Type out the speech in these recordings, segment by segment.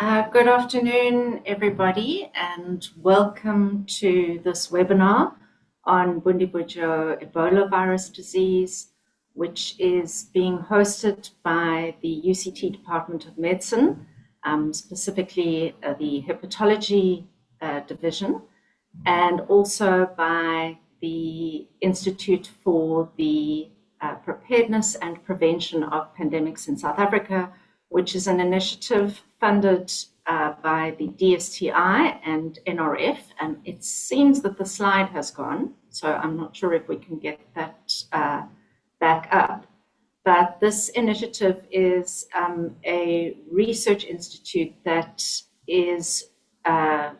Good afternoon, everybody, and welcome to this webinar on Bundibugyo Ebola virus disease, which is being hosted by the UCT Department of Medicine, specifically the Hepatology Division, and also by the Institute for the Preparedness and Prevention of Pandemics in South Africa, which is an initiative funded by the DSTI and NRF. And it seems that the slide has gone, so I'm not sure if we can get that back up. But this initiative is a research institute that is an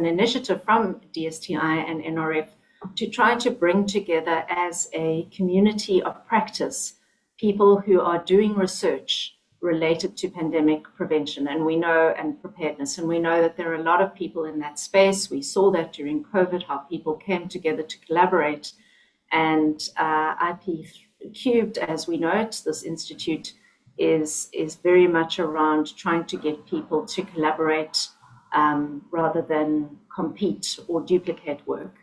initiative from DSTI and NRF to try to bring together as a community of practice people who are doing research related to pandemic prevention and preparedness. And we know that there are a lot of people in that space. We saw that during COVID, how people came together to collaborate. And IP Cubed, as we know it, this institute is very much around trying to get people to collaborate rather than compete or duplicate work.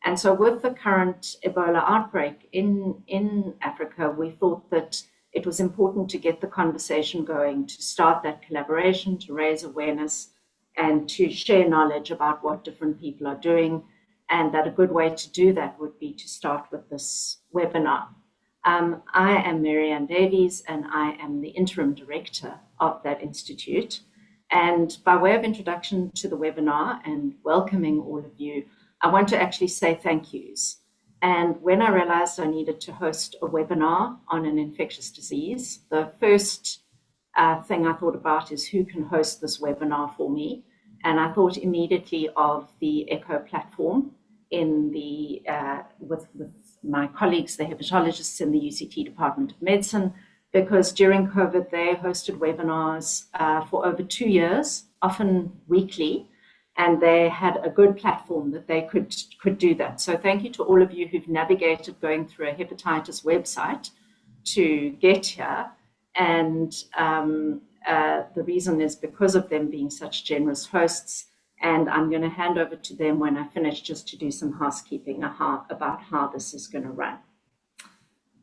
And so with the current Ebola outbreak in Africa, we thought that it was important to get the conversation going, to start that collaboration, to raise awareness, and to share knowledge about what different people are doing, and that a good way to do that would be to start with this webinar. I am Marianne Davies, and I am the interim director of that institute. And by way of introduction to the webinar and welcoming all of you, I want to actually say thank yous. And when I realized I needed to host a webinar on an infectious disease, the first thing I thought about is who can host this webinar for me. And I thought immediately of the ECHO platform with my colleagues, the hepatologists in the UCT Department of Medicine, because during COVID, they hosted webinars for over 2 years, often weekly, and they had a good platform that they could do that. So thank you to all of you who've navigated going through a hepatitis website to get here. And the reason is because of them being such generous hosts. And I'm going to hand over to them when I finish just to do some housekeeping about how this is going to run.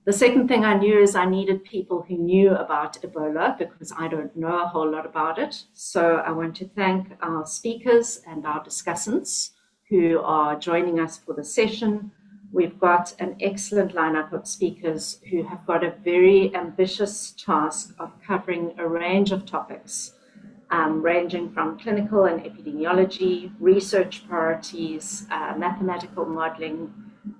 The second thing I knew is I needed people who knew about Ebola because I don't know a whole lot about it. So I want to thank our speakers and our discussants who are joining us for the session. We've got an excellent lineup of speakers who have got a very ambitious task of covering a range of topics, ranging from clinical and epidemiology, research priorities, mathematical modeling,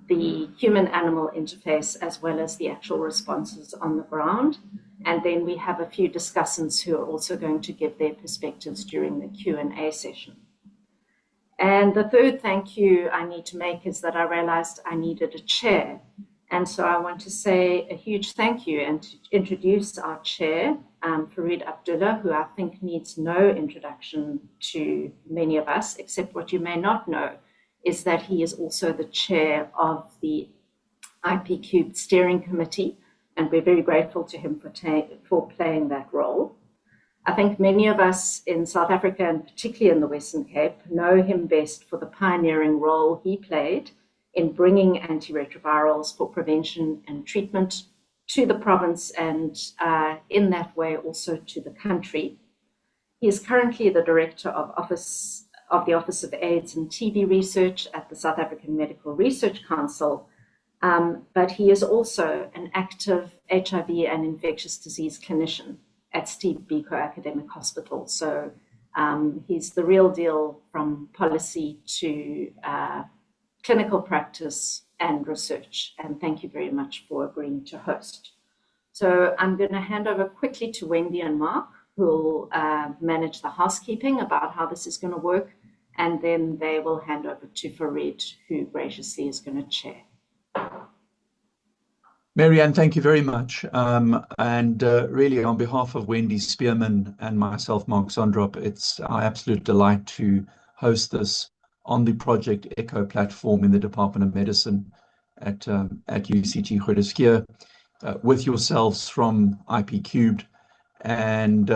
the human-animal interface, as well as the actual responses on the ground. And then we have a few discussants who are also going to give their perspectives during the Q&A session. And the third thank you I need to make is that I realized I needed a chair. And so I want to say a huge thank you and to introduce our chair, Farid Abdullah, who I think needs no introduction to many of us, except what you may not know is that he is also the chair of the IP Cubed Steering Committee, and we're very grateful to him for playing that role. I think many of us in South Africa, and particularly in the Western Cape, know him best for the pioneering role he played in bringing antiretrovirals for prevention and treatment to the province and in that way also to the country. He is currently the director of the Office of AIDS and TB Research at the South African Medical Research Council, but he is also an active HIV and infectious disease clinician at Steve Biko Academic Hospital. So he's the real deal from policy to clinical practice and research. And thank you very much for agreeing to host. So I'm going to hand over quickly to Wendy and Mark, who will manage the housekeeping about how this is going to work. And then they will hand over to Farid, who graciously is going to chair. Marianne, thank you very much. Really, on behalf of Wendy Spearman and myself, Mark Sondrop, it's our absolute delight to host this on the Project ECHO platform in the Department of Medicine at UCT Groote with yourselves from IP Cubed. And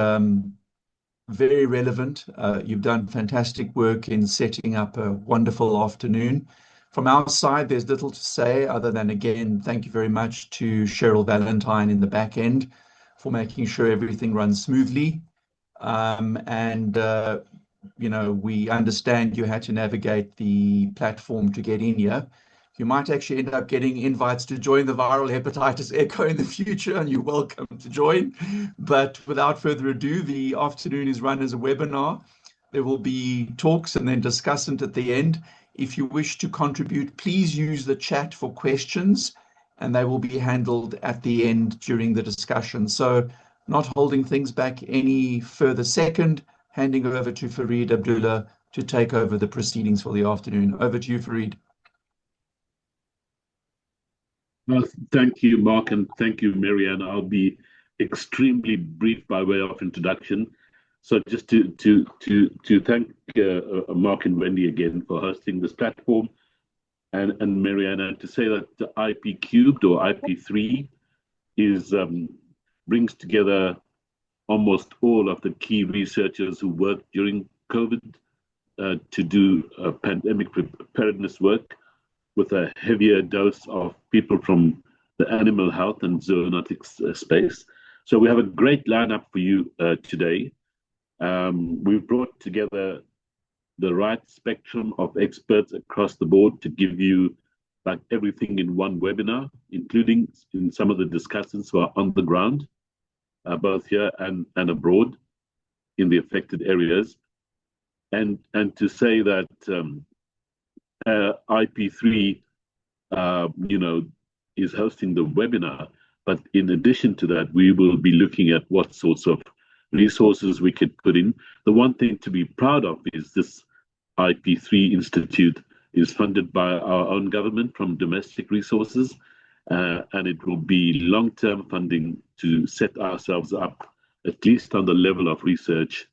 very relevant. You've done fantastic work in setting up a wonderful afternoon. From our side, there's little to say other than, again, thank you very much to Cheryl Valentine in the back end for making sure everything runs smoothly. And we understand you had to navigate the platform to get in here. You might actually end up getting invites to join the Viral Hepatitis Echo in the future, and you're welcome to join. But without further ado, the afternoon is run as a webinar. There will be talks and then discussant at the end. If you wish to contribute, please use the chat for questions, and they will be handled at the end during the discussion. So, not holding things back any further second, handing over to Fareed Abdullah to take over the proceedings for the afternoon. Over to you, Fareed. Well, thank you, Mark, and thank you, Marianne. I'll be extremely brief by way of introduction. So just to thank Mark and Wendy again for hosting this platform, and Marianne, and to say that the IP cubed or IP3 is brings together almost all of the key researchers who worked during COVID to do pandemic preparedness work, with a heavier dose of people from the animal health and zoonotics space. So we have a great lineup for you today. We've brought together the right spectrum of experts across the board to give you like everything in one webinar, including in some of the discussants who are on the ground, both here and abroad in the affected areas. And to say that IP3, is hosting the webinar. But in addition to that, we will be looking at what sorts of resources we could put in. The one thing to be proud of is this IP3 Institute is funded by our own government from domestic resources, and it will be long-term funding to set ourselves up, at least on the level of research,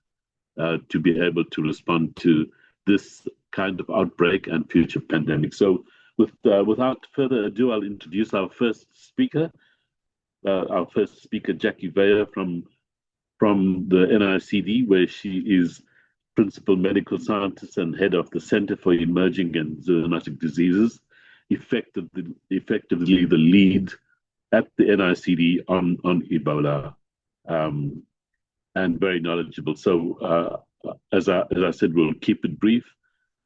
to be able to respond to this kind of outbreak and future pandemic. So without further ado, I'll introduce our first speaker, Jackie Veyer from the NICD, where she is Principal Medical Scientist and Head of the Center for Emerging and Zoonotic Diseases, effectively the lead at the NICD on Ebola, and very knowledgeable. So as I said, we'll keep it brief.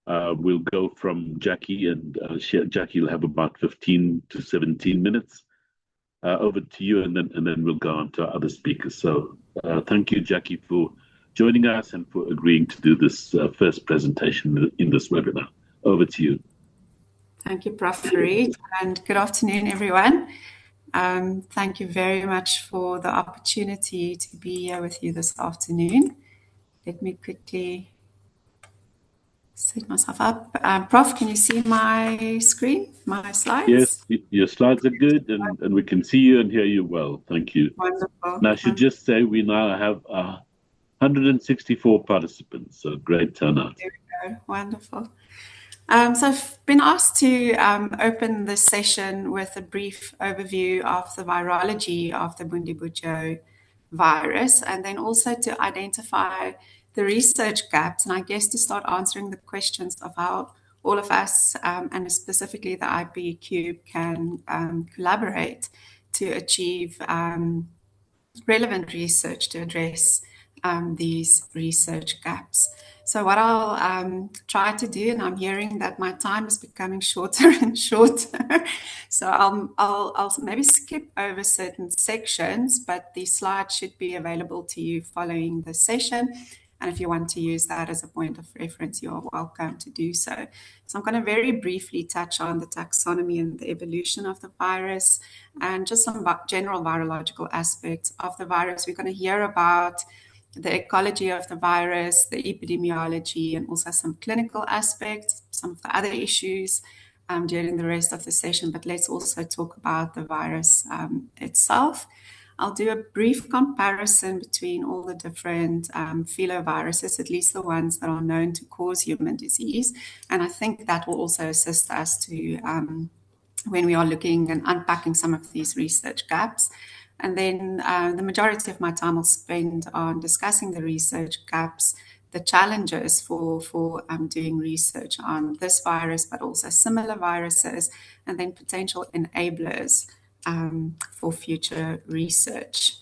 We'll go from Jackie, and Jackie will have about 15 to 17 minutes. Over to you, and then we'll go on to our other speakers. So thank you, Jackie, for joining us and for agreeing to do this first presentation in this webinar. Over to you. Thank you, Prof. Fareed, and good afternoon, everyone. Thank you very much for the opportunity to be here with you this afternoon. Let me quickly set myself up. Prof, can you see my screen, my slides? Yes, your slides are good, and we can see you and hear you well. Thank you. Wonderful. And I should just say we now have 164 participants, so great turnout. There we go. Wonderful. So I've been asked to open this session with a brief overview of the virology of the Bundibugyo virus, and then also to identify the research gaps, and I guess to start answering the questions of how all of us, and specifically the IP Cube, can collaborate to achieve relevant research to address these research gaps. So what I'll try to do, and I'm hearing that my time is becoming shorter and shorter, so I'll maybe skip over certain sections, but the slides should be available to you following the session. And if you want to use that as a point of reference, you're welcome to do so. So I'm going to very briefly touch on the taxonomy and the evolution of the virus, and just some general virological aspects of the virus. We're going to hear about the ecology of the virus, the epidemiology, and also some clinical aspects, some of the other issues during the rest of the session. But let's also talk about the virus itself. I'll do a brief comparison between all the different filoviruses, at least the ones that are known to cause human disease. And I think that will also assist us to when we are looking and unpacking some of these research gaps. And then the majority of my time will spend on discussing the research gaps, the challenges for doing research on this virus, but also similar viruses, and then potential enablers for future research.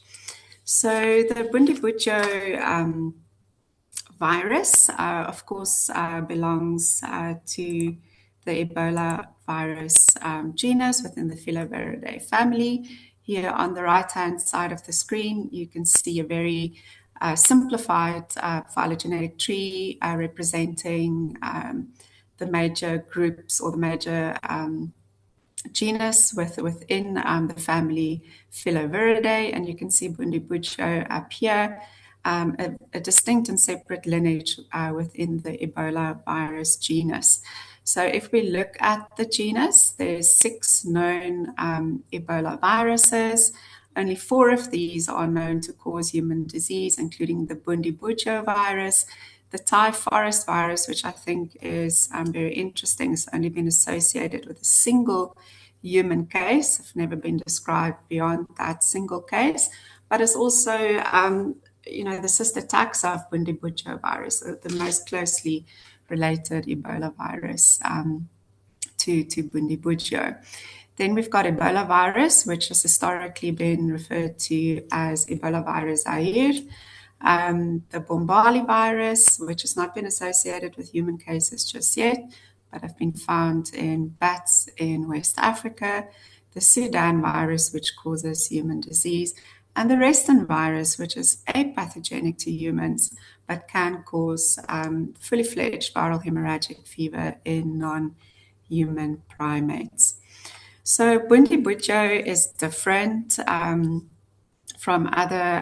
So the Bundibugyo virus, of course, belongs to the Ebola virus genus within the Filoviridae family. Here on the right-hand side of the screen, you can see a very simplified phylogenetic tree representing the major groups or the major genus within the family Filoviridae, and you can see Bundibugyo up here, a distinct and separate lineage within the Ebola virus genus. So if we look at the genus, there's 6 known Ebola viruses. Only 4 of these are known to cause human disease, including the Bundibugyo virus. The Thai forest virus, which I think is very interesting, has only been associated with a single human case. It's never been described beyond that single case, but it's also, the sister taxa of Bundibugyo virus, the most closely related Ebola virus to Bundibugyo. Then we've got Ebola virus, which has historically been referred to as Ebola virus Zaire. The Bombali virus, which has not been associated with human cases just yet, but have been found in bats in West Africa. The Sudan virus, which causes human disease, and the Reston virus, which is apathogenic to humans, but can cause fully fledged viral hemorrhagic fever in non-human primates. So Bundibugyo is different from other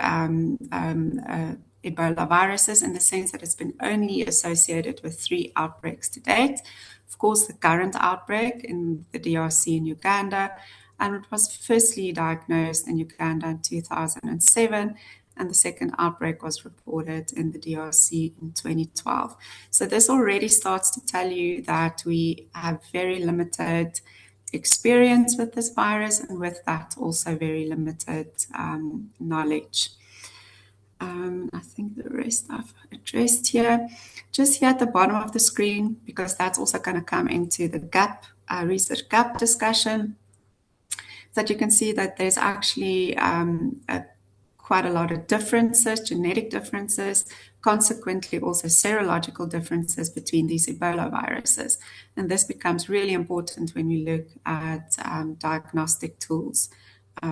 Ebola viruses in the sense that it's been only associated with 3 outbreaks to date. Of course, the current outbreak in the DRC and Uganda, and it was firstly diagnosed in Uganda in 2007, and the second outbreak was reported in the DRC in 2012. So this already starts to tell you that we have very limited experience with this virus, and with that also very limited knowledge. I think the rest I've addressed here. Just here at the bottom of the screen, because that's also going to come into the gap, research gap discussion, that you can see that there's actually quite a lot of differences, genetic differences, consequently also serological differences between these Ebola viruses. And this becomes really important when we look at diagnostic tools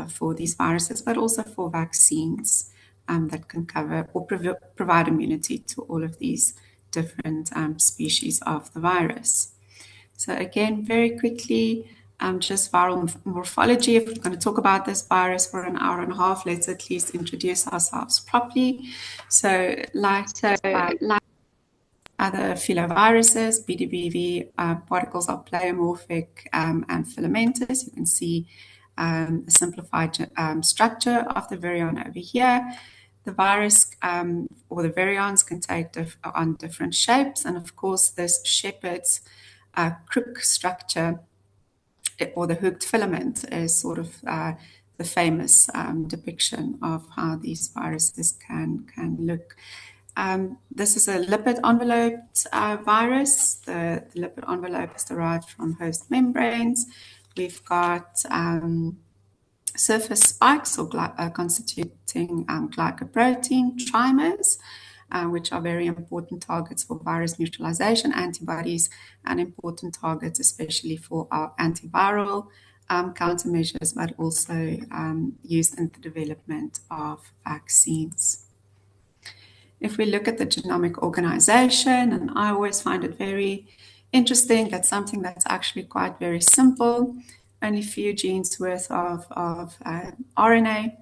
for these viruses, but also for vaccines that can cover or provide immunity to all of these different species of the virus. So again, very quickly, just viral morphology. If we're going to talk about this virus for an hour and a half, let's at least introduce ourselves properly. So like other filoviruses, BDBV particles are pleomorphic and filamentous. You can see a simplified structure of the virion over here. The virus or the virions can take on different shapes, and of course this shepherd's crook structure or the hooked filament is sort of the famous depiction of how these viruses can look. This is a lipid enveloped virus. The lipid envelope is derived from host membranes. We've got surface spikes or constituting glycoprotein trimers, which are very important targets for virus neutralization antibodies and important targets especially for our antiviral countermeasures, but also used in the development of vaccines. If we look at the genomic organization, and I always find it very interesting, that's something that's actually quite very simple. Only a few genes worth of RNA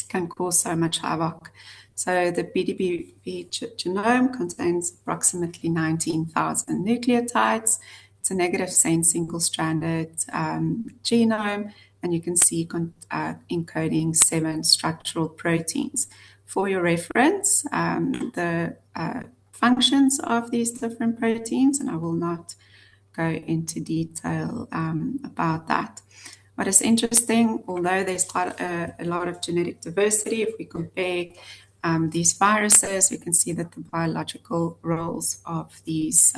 can cause so much havoc. So the BDBV genome contains approximately 19,000 nucleotides. It's a negative sense single-stranded genome, and you can see encoding 7 structural proteins. For your reference, the functions of these different proteins, and I will not go into detail about that. What is interesting, although there's quite a lot of genetic diversity, if we compare these viruses, we can see that the biological roles of these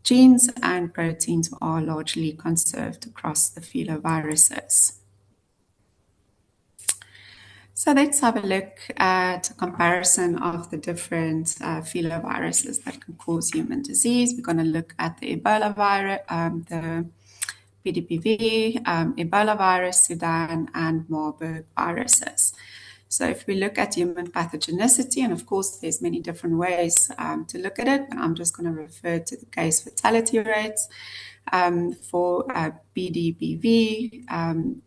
genes and proteins are largely conserved across the filoviruses. So let's have a look at a comparison of the different filoviruses that can cause human disease. We're going to look at the Ebola virus, the PDPV, Ebola virus, Sudan, and Marburg viruses. So if we look at human pathogenicity, and of course there's many different ways to look at it, but I'm just going to refer to the case fatality rates for BDPV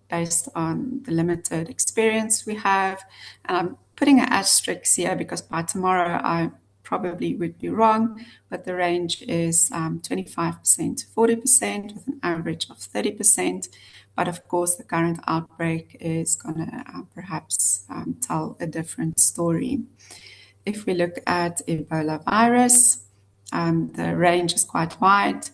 based on the limited experience we have. And I'm putting an asterisk here because by tomorrow I probably would be wrong, but the range is 25% to 40% with an average of 30%. But of course, the current outbreak is going to perhaps tell a different story. If we look at Ebola virus, the range is quite wide,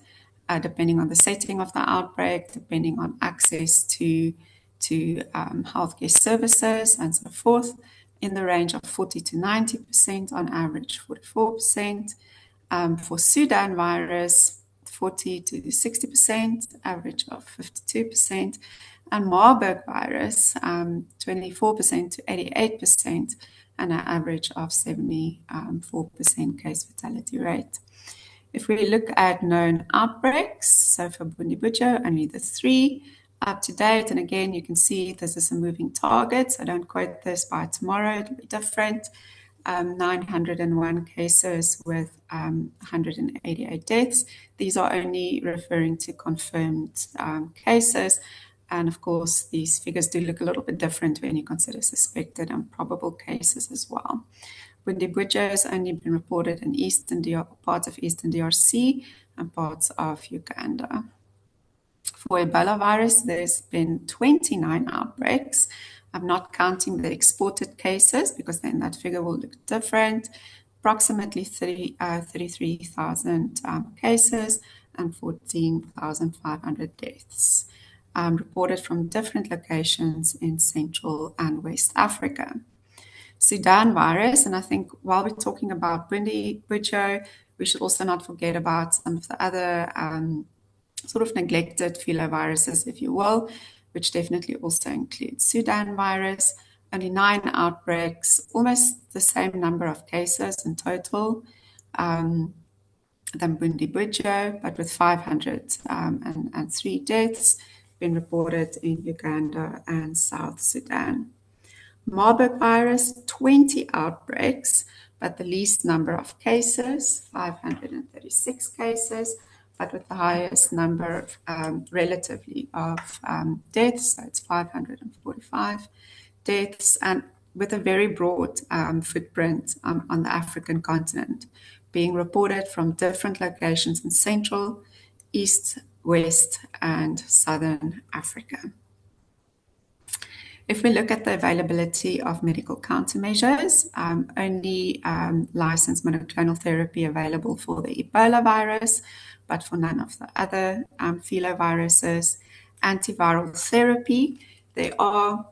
depending on the setting of the outbreak, depending on access to healthcare services and so forth, in the range of 40 to 90%, on average 44%. For Sudan virus, 40 to 60%, average of 52%, and Marburg virus, 24% to 88%, and an average of 74% case fatality rate. If we look at known outbreaks, so for Bundibugyo, only the 3 up to date, and again, you can see this is a moving target, so don't quote this by tomorrow, it'll be different. 901 cases with 188 deaths. These are only referring to confirmed cases. And of course, these figures do look a little bit different when you consider suspected and probable cases as well. Bundibugyo has only been reported in parts of Eastern DRC and parts of Uganda. For Ebola virus, there's been 29 outbreaks. I'm not counting the exported cases because then that figure will look different. Approximately 33,000 cases and 14,500 deaths reported from different locations in Central and West Africa. Sudan virus, and I think while we're talking about Bundibugyo, we should also not forget about some of the other sort of neglected filoviruses, if you will, which definitely also includes Sudan virus. Only 9 outbreaks, almost the same number of cases in total than Bundibugyo, but with 503 deaths been reported in Uganda and South Sudan. Marburg virus, 20 outbreaks, but the least number of cases, 536 cases, but with the highest number relatively of deaths, so it's 545 deaths, and with a very broad footprint on the African continent, being reported from different locations in Central, East, West, and Southern Africa. If we look at the availability of medical countermeasures, only licensed monoclonal therapy available for the Ebola virus, but for none of the other filoviruses. Antiviral therapy, there are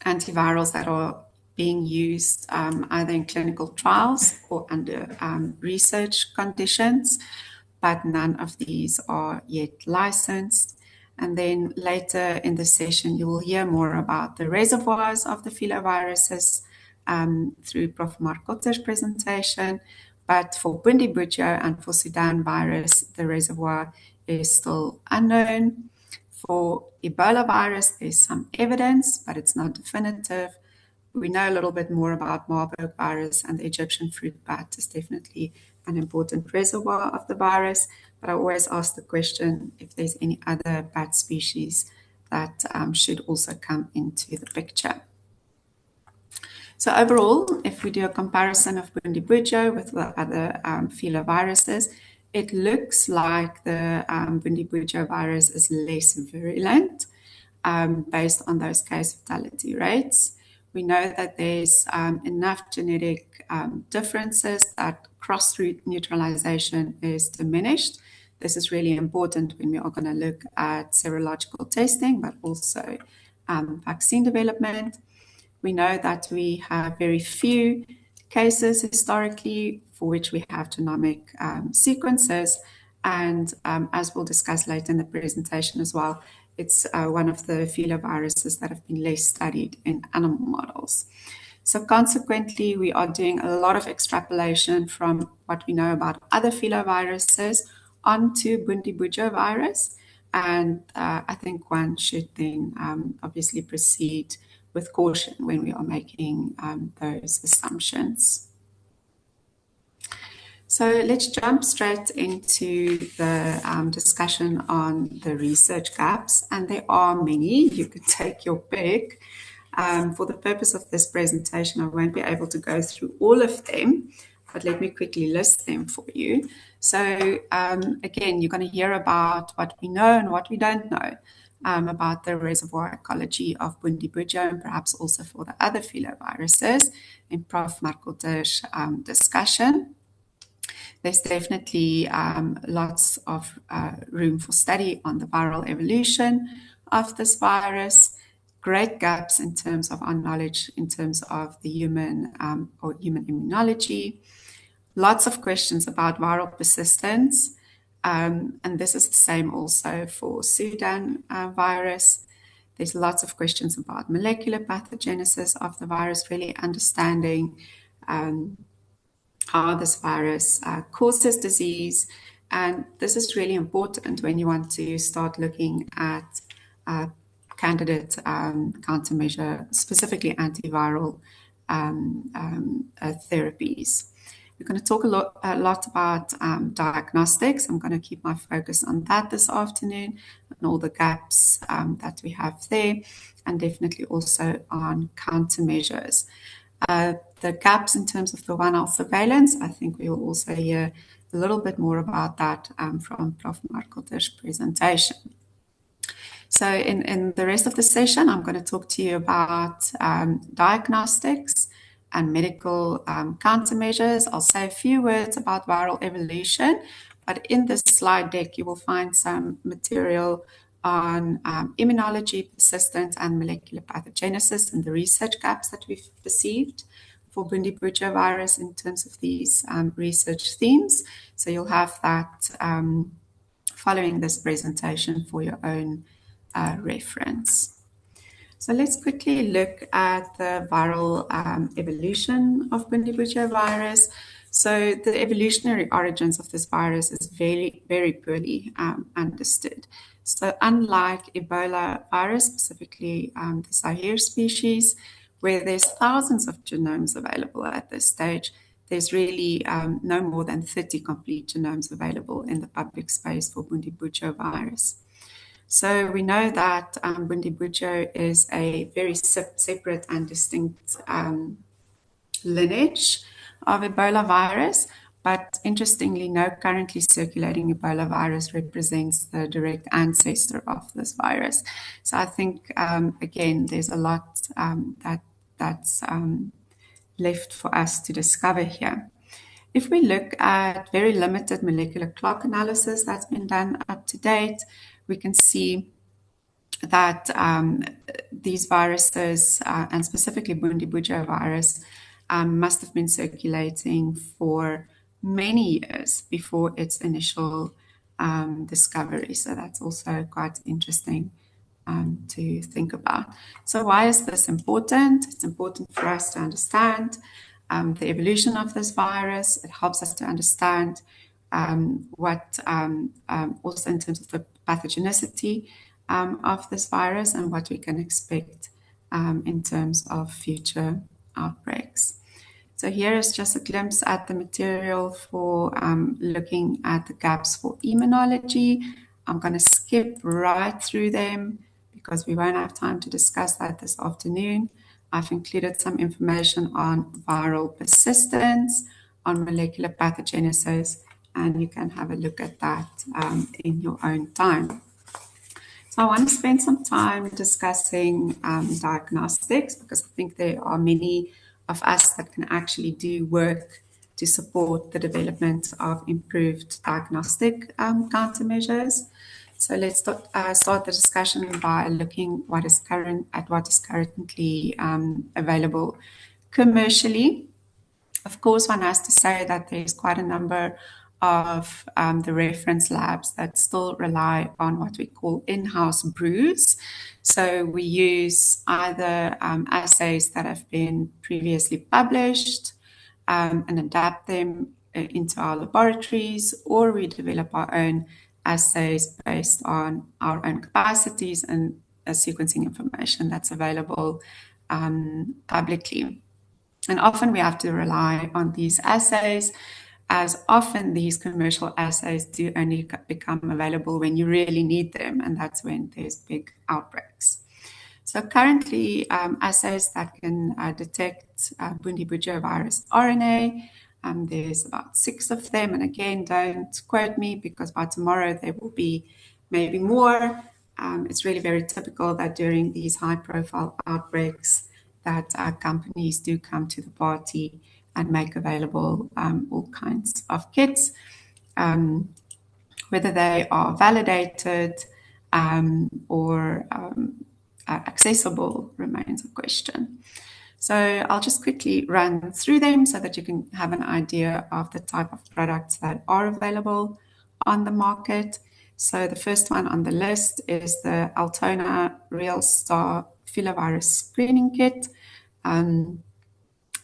antivirals that are being used either in clinical trials or under research conditions, but none of these are yet licensed. And then later in the session, you will hear more about the reservoirs of the filoviruses through Prof. Markotter's presentation. But for Bundibugyo and for Sudan virus, the reservoir is still unknown. For Ebola virus, there's some evidence, but it's not definitive. We know a little bit more about Marburg virus, and the Egyptian fruit bat is definitely an important reservoir of the virus. But I always ask the question if there's any other bat species that should also come into the picture. So overall, if we do a comparison of Bundibugyo with the other filoviruses, it looks like the Bundibugyo virus is less virulent based on those case fatality rates. We know that there's enough genetic differences that cross-root neutralization is diminished this is really important when we are going to look at serological testing, but also vaccine development. We know that we have very few cases historically for which we have genomic sequences. And as we'll discuss later in the presentation as well, it's one of the filoviruses that have been less studied in animal models. So consequently, we are doing a lot of extrapolation from what we know about other filoviruses onto Bundibugyo virus. And I think one should then obviously proceed with caution when we are making those assumptions. So let's jump straight into the discussion on the research gaps, and there are many. You could take your pick. For the purpose of this presentation, I won't be able to go through all of them, but let me quickly list them for you. So again, you're going to hear about what we know and what we don't know about the reservoir ecology of Bundibugyo, and perhaps also for the other filoviruses in Prof. Markotter's discussion. There's definitely lots of room for study on the viral evolution of this virus. Great gaps in terms of our knowledge, in terms of the human or human immunology. Lots of questions about viral persistence. And this is the same also for Sudan virus. There's lots of questions about molecular pathogenesis of the virus, really understanding how this virus causes disease. And this is really important when you want to start looking at candidate countermeasure, specifically antiviral therapies. We're going to talk a lot about diagnostics. I'm going to keep my focus on that this afternoon and all the gaps that we have there, and definitely also on countermeasures. The gaps in terms of the One Health surveillance, I think we will also hear a little bit more about that from Prof. Markotter's presentation. So in the rest of the session, I'm going to talk to you about diagnostics and medical countermeasures. I'll say a few words about viral evolution, but in this slide deck, you will find some material on immunology, persistence, and molecular pathogenesis and the research gaps that we've perceived for Bundibugyo virus in terms of these research themes. So you'll have that following this presentation for your own reference. So let's quickly look at the viral evolution of Bundibugyo virus. So the evolutionary origins of this virus is very, very poorly understood. So unlike Ebola virus, specifically the Zaire species, where there's thousands of genomes available at this stage, there's really no more than 30 complete genomes available in the public space for Bundibugyo virus. So we know that Bundibugyo is a very separate and distinct lineage of Ebola virus, but interestingly, no currently circulating Ebola virus represents the direct ancestor of this virus. So I think, again, there's a lot that's left for us to discover here. If we look at very limited molecular clock analysis that's been done up to date, we can see that these viruses, and specifically Bundibugyo virus, must have been circulating for many years before its initial discovery. So that's also quite interesting to think about. So why is this important? It's important for us to understand the evolution of this virus. It helps us to understand what also in terms of the pathogenicity of this virus and what we can expect in terms of future outbreaks. So here is just a glimpse at the material for looking at the gaps for immunology. I'm going to skip right through them because we won't have time to discuss that this afternoon. I've included some information on viral persistence, on molecular pathogenesis, and you can have a look at that in your own time. So I want to spend some time discussing diagnostics because I think there are many of us that can actually do work to support the development of improved diagnostic countermeasures. So let's start the discussion by looking at what is currently available commercially. Of course, one has to say that there's quite a number of the reference labs that still rely on what we call in-house brews. So we use either assays that have been previously published and adapt them into our laboratories, or we develop our own assays based on our own capacities and sequencing information that's available publicly. And often we have to rely on these assays, as often these commercial assays do only become available when you really need them, and that's when there's big outbreaks. So currently, assays that can detect Bundibugyo virus RNA, there's about 6 of them, and again, don't quote me, because by tomorrow there will be maybe more. It's really very typical that during these high-profile outbreaks that companies do come to the party and make available all kinds of kits. Whether they are validated or accessible remains a question. So I'll just quickly run through them so that you can have an idea of the type of products that are available on the market. So the first one on the list is the Altona Real Star filovirus screening kit.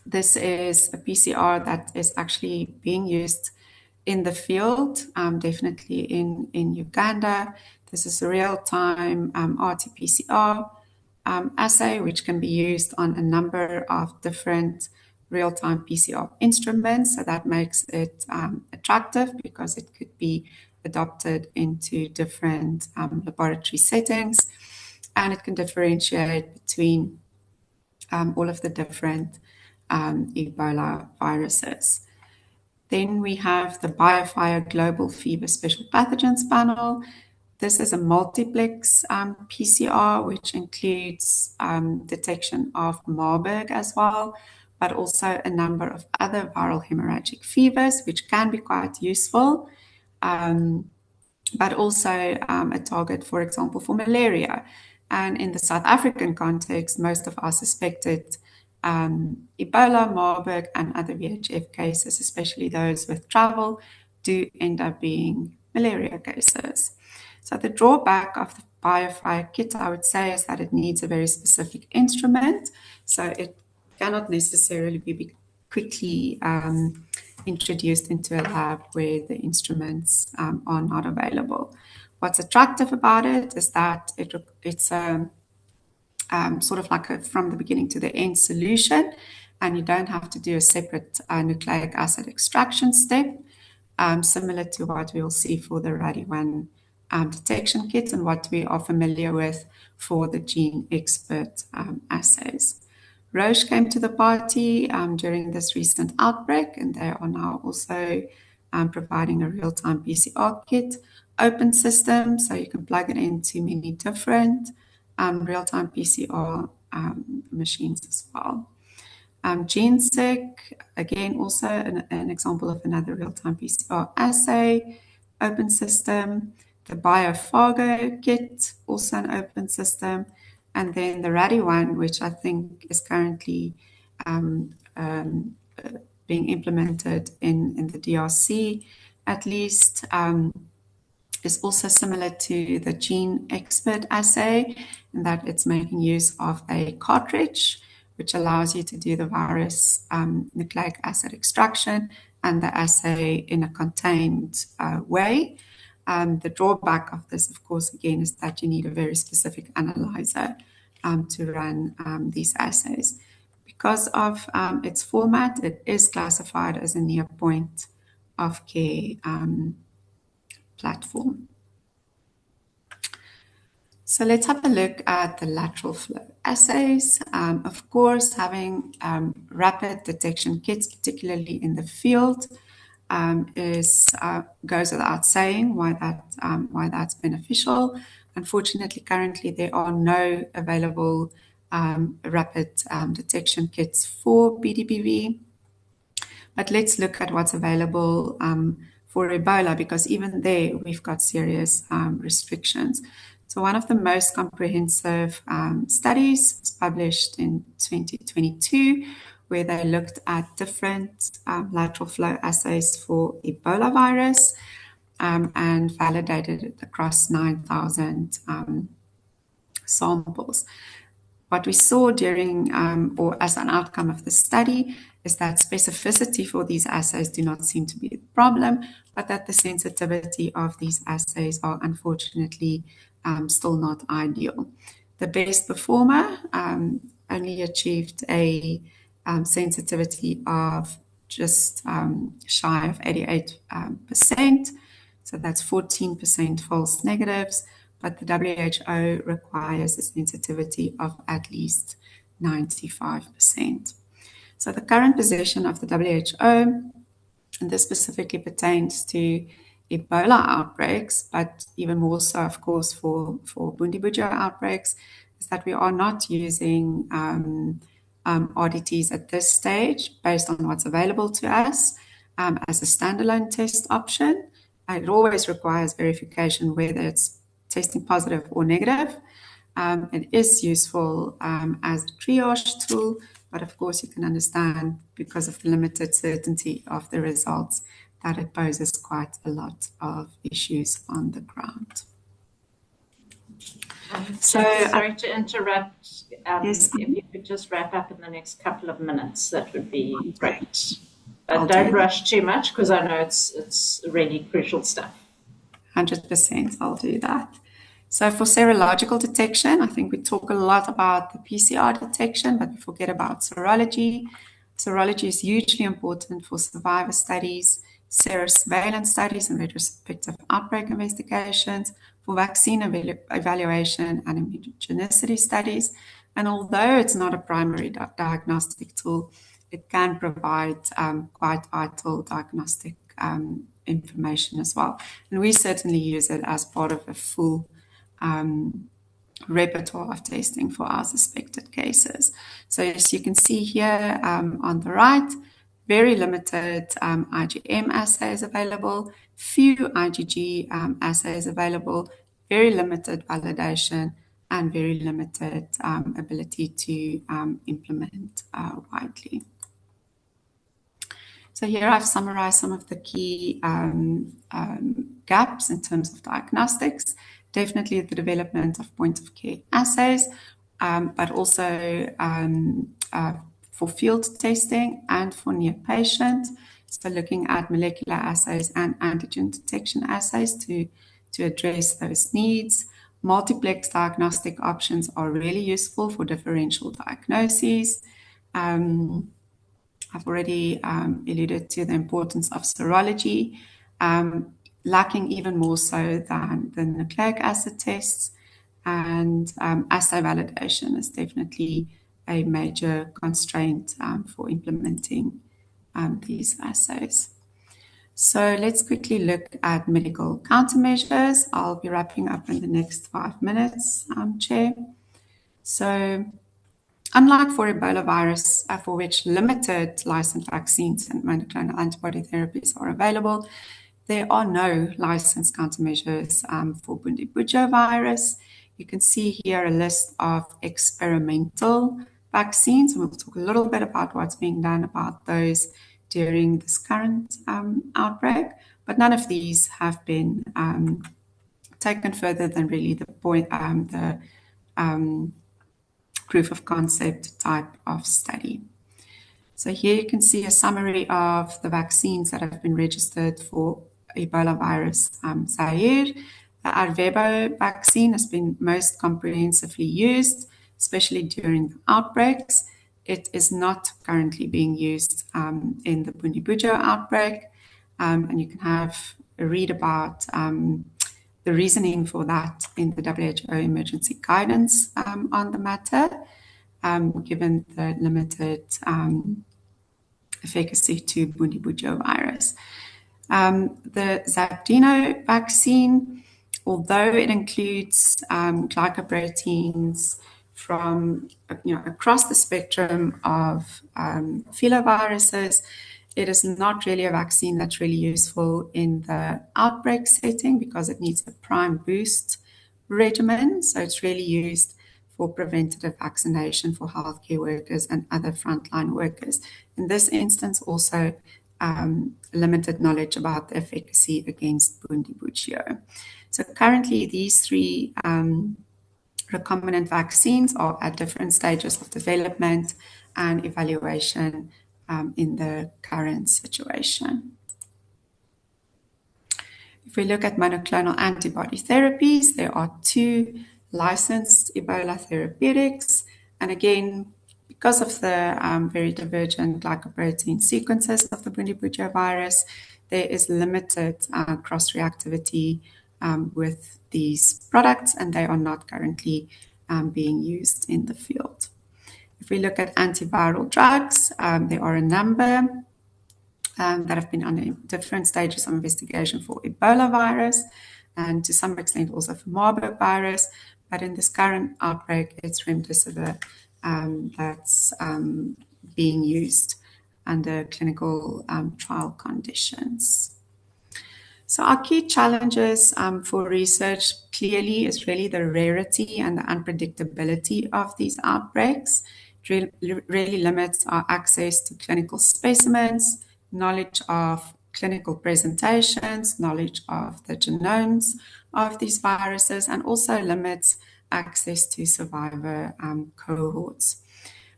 This is a PCR that is actually being used in the field, definitely in Uganda. This is a real-time RT-PCR assay, which can be used on a number of different real-time PCR instruments. So that makes it attractive because it could be adopted into different laboratory settings, and it can differentiate between all of the different Ebola viruses. Then we have the BioFire Global Fever Special Pathogens Panel. This is a multiplex PCR, which includes detection of Marburg as well, but also a number of other viral hemorrhagic fevers, which can be quite useful, but also a target, for example, for malaria. And in the South African context, most of our suspected Ebola, Marburg, and other VHF cases, especially those with travel, do end up being malaria cases. So the drawback of the BioFire kit, I would say, is that it needs a very specific instrument. So it cannot necessarily be quickly introduced into a lab where the instruments are not available. What's attractive about it is that it's sort of like a from the beginning to the end solution, and you don't have to do a separate nucleic acid extraction step, similar to what we'll see for the RADI1 detection kit and what we are familiar with for the gene expert assays. Roche came to the party during this recent outbreak, and they are now also providing a real-time PCR kit, open system, so you can plug it into many different real-time PCR machines as well. GeneSec, again, also an example of another real-time PCR assay, open system. The BioFargo kit, also an open system. And then the RADI1, which I think is currently being implemented in the DRC, at least, is also similar to the gene expert assay, in that it's making use of a cartridge, which allows you to do the virus nucleic acid extraction and the assay in a contained way. The drawback of this, of course, again, is that you need a very specific analyzer to run these assays. Because of its format, it is classified as a near point of care platform. So let's have a look at the lateral flow assays. Of course, having rapid detection kits, particularly in the field, goes without saying why that's beneficial. Unfortunately, currently there are no available rapid detection kits for BDBV. But let's look at what's available for Ebola, because even there we've got serious restrictions. So one of the most comprehensive studies was published in 2022, where they looked at different lateral flow assays for Ebola virus and validated it across 9,000 samples. What we saw during or as an outcome of the study is that specificity for these assays do not seem to be a problem, but that the sensitivity of these assays are unfortunately still not ideal. The best performer only achieved a sensitivity of just shy of 88%. So that's 14% false negatives, but the WHO requires a sensitivity of at least 95%. So the current position of the WHO, and this specifically pertains to Ebola outbreaks, but even more so, of course, for Bundibugyo outbreaks, is that we are not using RDTs at this stage based on what's available to us as a standalone test option. It always requires verification whether it's testing positive or negative. It is useful as a triage tool, but of course you can understand, because of the limited certainty of the results, that it poses quite a lot of issues on the ground. So, sorry to interrupt. Yes. If you could just wrap up in the next couple of minutes, that would be great. But I'll don't do rush too much, because I know it's really crucial stuff. 100%, I'll do that. So for serological detection, I think we talk a lot about the PCR detection, but we forget about serology. Serology is hugely important for survivor studies, serosurveillance studies, and retrospective outbreak investigations, for vaccine evaluation and immunogenicity studies. And although it's not a primary diagnostic tool, it can provide quite vital diagnostic information as well. And we certainly use it as part of a full repertoire of testing for our suspected cases. So as you can see here on the right, very limited IgM assays available, few IgG assays available, very limited validation, and very limited ability to implement widely. So here I've summarized some of the key gaps in terms of diagnostics. Definitely the development of point-of-care assays, but also for field testing and for near patient. So looking at molecular assays and antigen detection assays to address those needs. Multiplex diagnostic options are really useful for differential diagnoses. I've already alluded to the importance of serology, lacking even more so than the nucleic acid tests, and assay validation is definitely a major constraint for implementing these assays. So let's quickly look at medical countermeasures. I'll be wrapping up in the next 5 minutes, Chair. So unlike for Ebola virus, for which limited licensed vaccines and monoclonal antibody therapies are available, there are no licensed countermeasures for Bundibugyo virus. You can see here a list of experimental vaccines, and we'll talk a little bit about what's being done about those during this current outbreak, but none of these have been taken further than really the point, the proof of concept type of study. So here you can see a summary of the vaccines that have been registered for Ebola virus Zaire. The Arvebo vaccine has been most comprehensively used, especially during the outbreaks. It is not currently being used in the Bundibugyo outbreak, and you can have a read about the reasoning for that in the WHO emergency guidance on the matter, given the limited efficacy to Bundibugyo virus. The Zapdino vaccine, although it includes glycoproteins from across the spectrum of filoviruses, it is not really a vaccine that's really useful in the outbreak setting because it needs a prime boost regimen. So it's really used for preventative vaccination for healthcare workers and other frontline workers. In this instance, also limited knowledge about the efficacy against Bundibugyo. So currently, these three recombinant vaccines are at different stages of development and evaluation in the current situation. If we look at monoclonal antibody therapies, there are 2 licensed Ebola therapeutics. And again, because of the very divergent glycoprotein sequences of the Bundibugyo virus, there is limited cross-reactivity with these products, and they are not currently being used in the field. If we look at antiviral drugs, there are a number that have been on different stages of investigation for Ebola virus and to some extent also for Marburg virus. But in this current outbreak, it's remdesivir that's being used under clinical trial conditions. So our key challenges for research clearly is really the rarity and the unpredictability of these outbreaks. It really limits our access to clinical specimens, knowledge of clinical presentations, knowledge of the genomes of these viruses, and also limits access to survivor cohorts.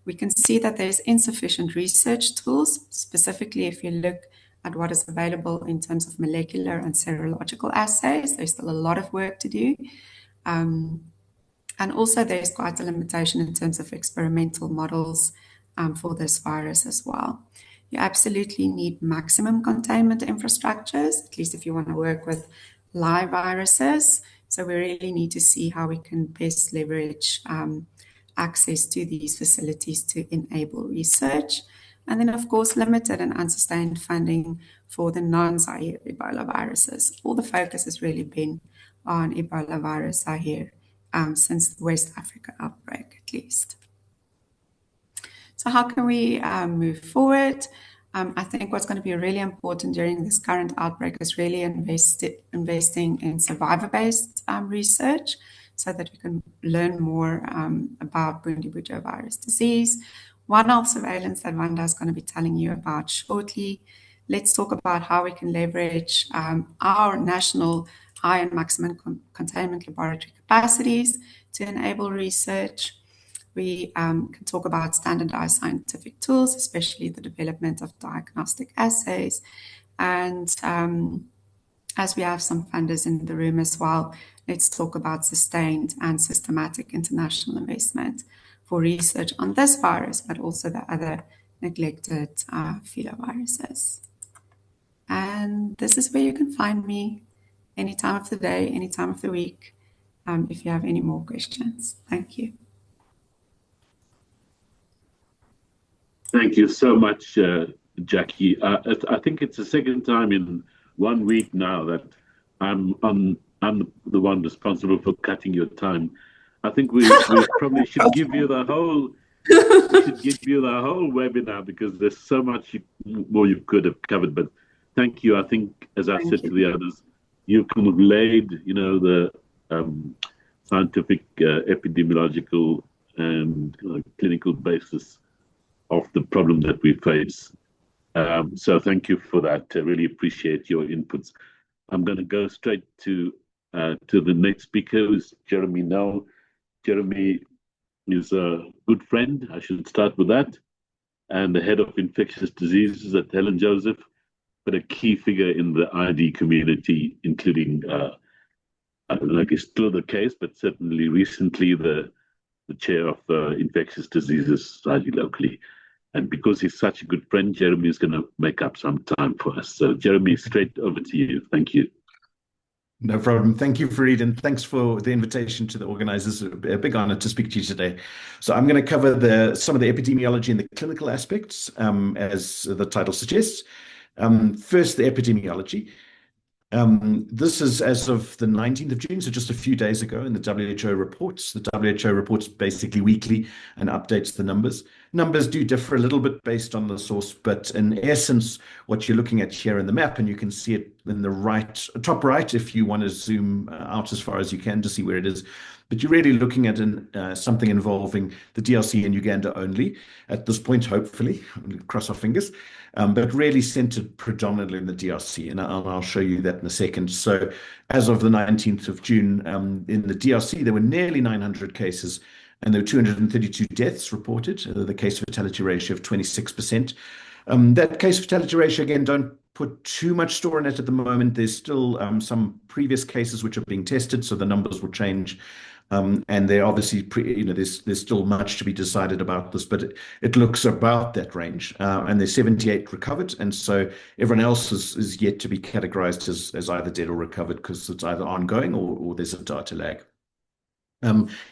We can see that there's insufficient research tools, specifically if you look at what is available in terms of molecular and serological assays. There's still a lot of work to do. And also there's quite a limitation in terms of experimental models for this virus as well. You absolutely need maximum containment infrastructures, at least if you want to work with live viruses. So we really need to see how we can best leverage access to these facilities to enable research. And then, of course, limited and unsustained funding for the non-Zaire Ebola viruses. All the focus has really been on Ebola virus Zaire since the West Africa outbreak, at least. So how can we move forward? I think what's going to be really important during this current outbreak is really investing in survivor-based research so that we can learn more about Bundibugyo virus disease. One health surveillance that Wanda is going to be telling you about shortly. Let's talk about how we can leverage our national high and maximum containment laboratory capacities to enable research. We can talk about standardized scientific tools, especially the development of diagnostic assays. And as we have some funders in the room as well, let's talk about sustained and systematic international investment for research on this virus, but also the other neglected filoviruses. And this is where you can find me any time of the day, any time of the week, if you have any more questions. Thank you. Thank you so much, Jackie. I think it's the second time in 1 week now that I'm the one responsible for cutting your time. I think we probably should give you the whole webinar because there's so much more you could have covered. But thank you. I think, as I said to the others, you've kind of laid, the scientific, epidemiological, and clinical basis of the problem that we face. So thank you for that. I really appreciate your inputs. I'm going to go straight to the next speaker, who's Jeremy Nell. Jeremy is a good friend, I should start with that, and the head of infectious diseases at Helen Joseph, but a key figure in the ID community, including, like it's still the case, but certainly recently the chair of infectious diseases locally. And because he's such a good friend, Jeremy is going to make up some time for us. So Jeremy, straight over to you. Thank you. No problem. Thank you, Fareed, and thanks for the invitation to the organizers. A big honor to speak to you today. So I'm going to cover some of the epidemiology and the clinical aspects, as the title suggests. First, the epidemiology. This is as of the 19th of June, so just a few days ago in the WHO reports. The WHO reports basically weekly and updates the numbers. Numbers do differ a little bit based on the source, but in essence, what you're looking at here in the map, and you can see it in the top right, if you want to zoom out as far as you can to see where it is. But you're really looking at something involving the DRC and Uganda only at this point, hopefully, cross our fingers, but really centered predominantly in the DRC. And I'll show you that in a second. So as of the 19th of June, in the DRC, there were nearly 900 cases and there were 232 deaths reported, the case fatality ratio of 26%. That case fatality ratio, again, don't put too much store in it at the moment. There's still some previous cases which are being tested, so the numbers will change. And they're obviously, there's still much to be decided about this, but it looks about that range. And there's 78 recovered, and so everyone else is yet to be categorized as either dead or recovered because it's either ongoing or there's a data lag.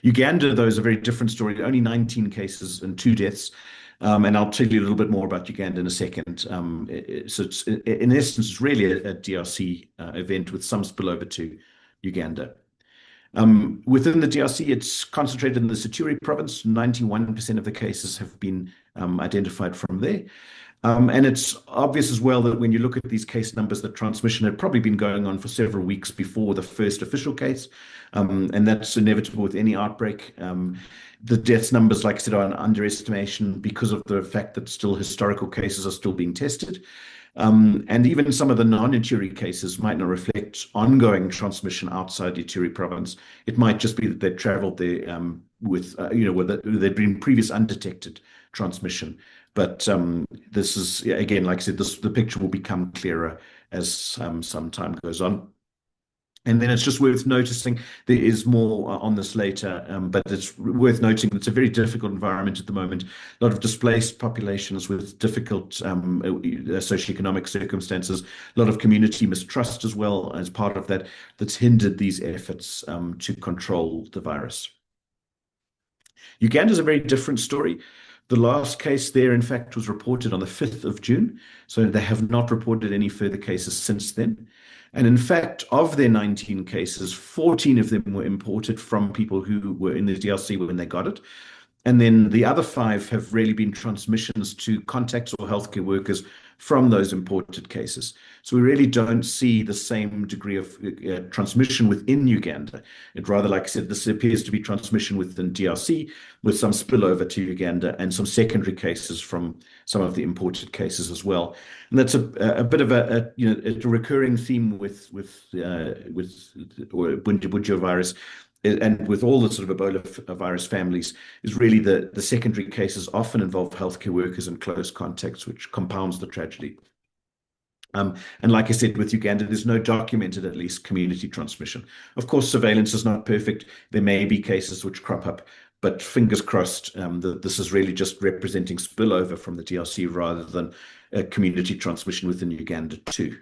Uganda, though, is a very different story. Only 19 cases and 2 deaths. And I'll tell you a little bit more about Uganda in a second. So it's, in essence, it's really a DRC event with some spillover to Uganda. Within the DRC, it's concentrated in the Ituri province. 91% of the cases have been identified from there. And it's obvious as well that when you look at these case numbers, the transmission had probably been going on for several weeks before the first official case. And that's inevitable with any outbreak. The deaths numbers, like I said, are an underestimation because of the fact that still historical cases are still being tested. And even some of the non-Ituri cases might not reflect ongoing transmission outside Ituri province. It might just be that they've traveled there with, where there'd been previous undetected transmission. But this is, again, like I said, the picture will become clearer as some time goes on. And then it's just worth noticing, there is more on this later, but it's worth noting it's a very difficult environment at the moment. A lot of displaced populations with difficult socioeconomic circumstances, a lot of community mistrust as well as part of that, that's hindered these efforts to control the virus. Uganda is a very different story. The last case there, in fact, was reported on the 5th of June. So they have not reported any further cases since then. And in fact, of their 19 cases, 14 of them were imported from people who were in the DRC when they got it. And then the other 5 have really been transmissions to contacts or healthcare workers from those imported cases. So we really don't see the same degree of transmission within Uganda. It rather, like I said, this appears to be transmission within DRC with some spillover to Uganda and some secondary cases from some of the imported cases as well. And that's a bit of a recurring theme with Bundibugyo virus. And with all the sort of Ebola virus families, is really the secondary cases often involve healthcare workers and close contacts, which compounds the tragedy. And like I said, with Uganda, there's no documented, at least, community transmission. Of course, surveillance is not perfect. There may be cases which crop up, but fingers crossed that this is really just representing spillover from the DRC rather than community transmission within Uganda too.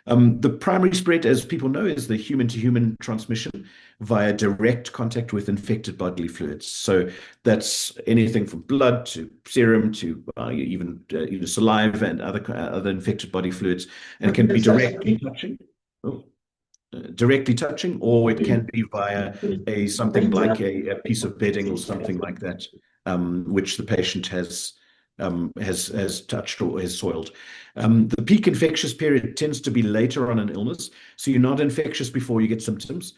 The primary spread, as people know, is the human-to-human transmission via direct contact with infected bodily fluids. So that's anything from blood to serum to even saliva and other infected body fluids, and it can be directly touching, or it can be via something like a piece of bedding or something like that, which the patient has touched or has soiled. The peak infectious period tends to be later on in illness, so you're not infectious before you get symptoms.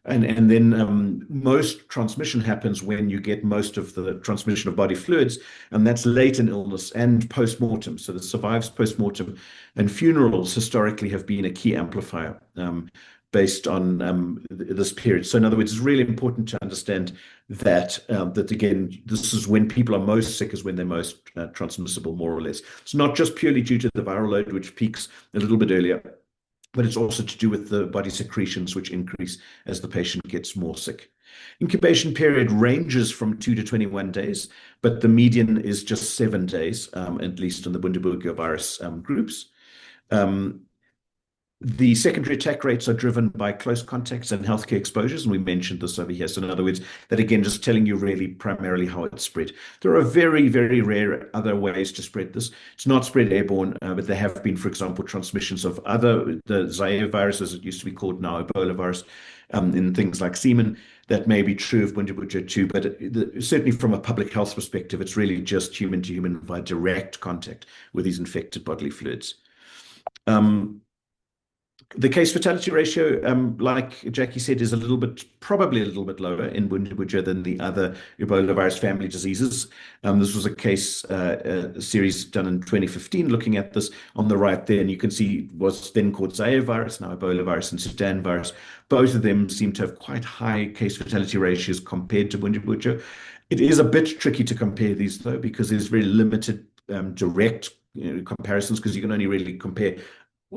And then most transmission happens when you get most of the transmission of body fluids, and that's late in illness and post-mortem. So the survives post-mortem, and funerals historically have been a key amplifier based on this period. So in other words, it's really important to understand that, again, this is when people are most sick, is when they're most transmissible, more or less. It's not just purely due to the viral load, which peaks a little bit earlier, but it's also to do with the body secretions, which increase as the patient gets more sick. Incubation period ranges from 2 to 21 days, but the median is just 7 days, at least in the Bundibugyo virus groups. The secondary attack rates are driven by close contacts and healthcare exposures, and we mentioned this over here. So in other words, that again, just telling you really primarily how it's spread. There are very, very rare other ways to spread this. It's not spread airborne, but there have been, for example, transmissions of the Zaire virus, as it used to be called now, Ebola virus, in things like semen. That may be true of Bundibugyo too, but certainly from a public health perspective, it's really just human to human via direct contact with these infected bodily fluids. The case fatality ratio, like Jackie said, is probably a little bit lower in Bundibugyo than the other Ebola virus family diseases. This was a case series done in 2015 looking at this on the right there, and you can see what's then called Zaire virus, now Ebola virus, and Sudan virus. Both of them seem to have quite high case fatality ratios compared to Bundibugyo. It is a bit tricky to compare these, though, because there's very limited direct comparisons, because you can only really compare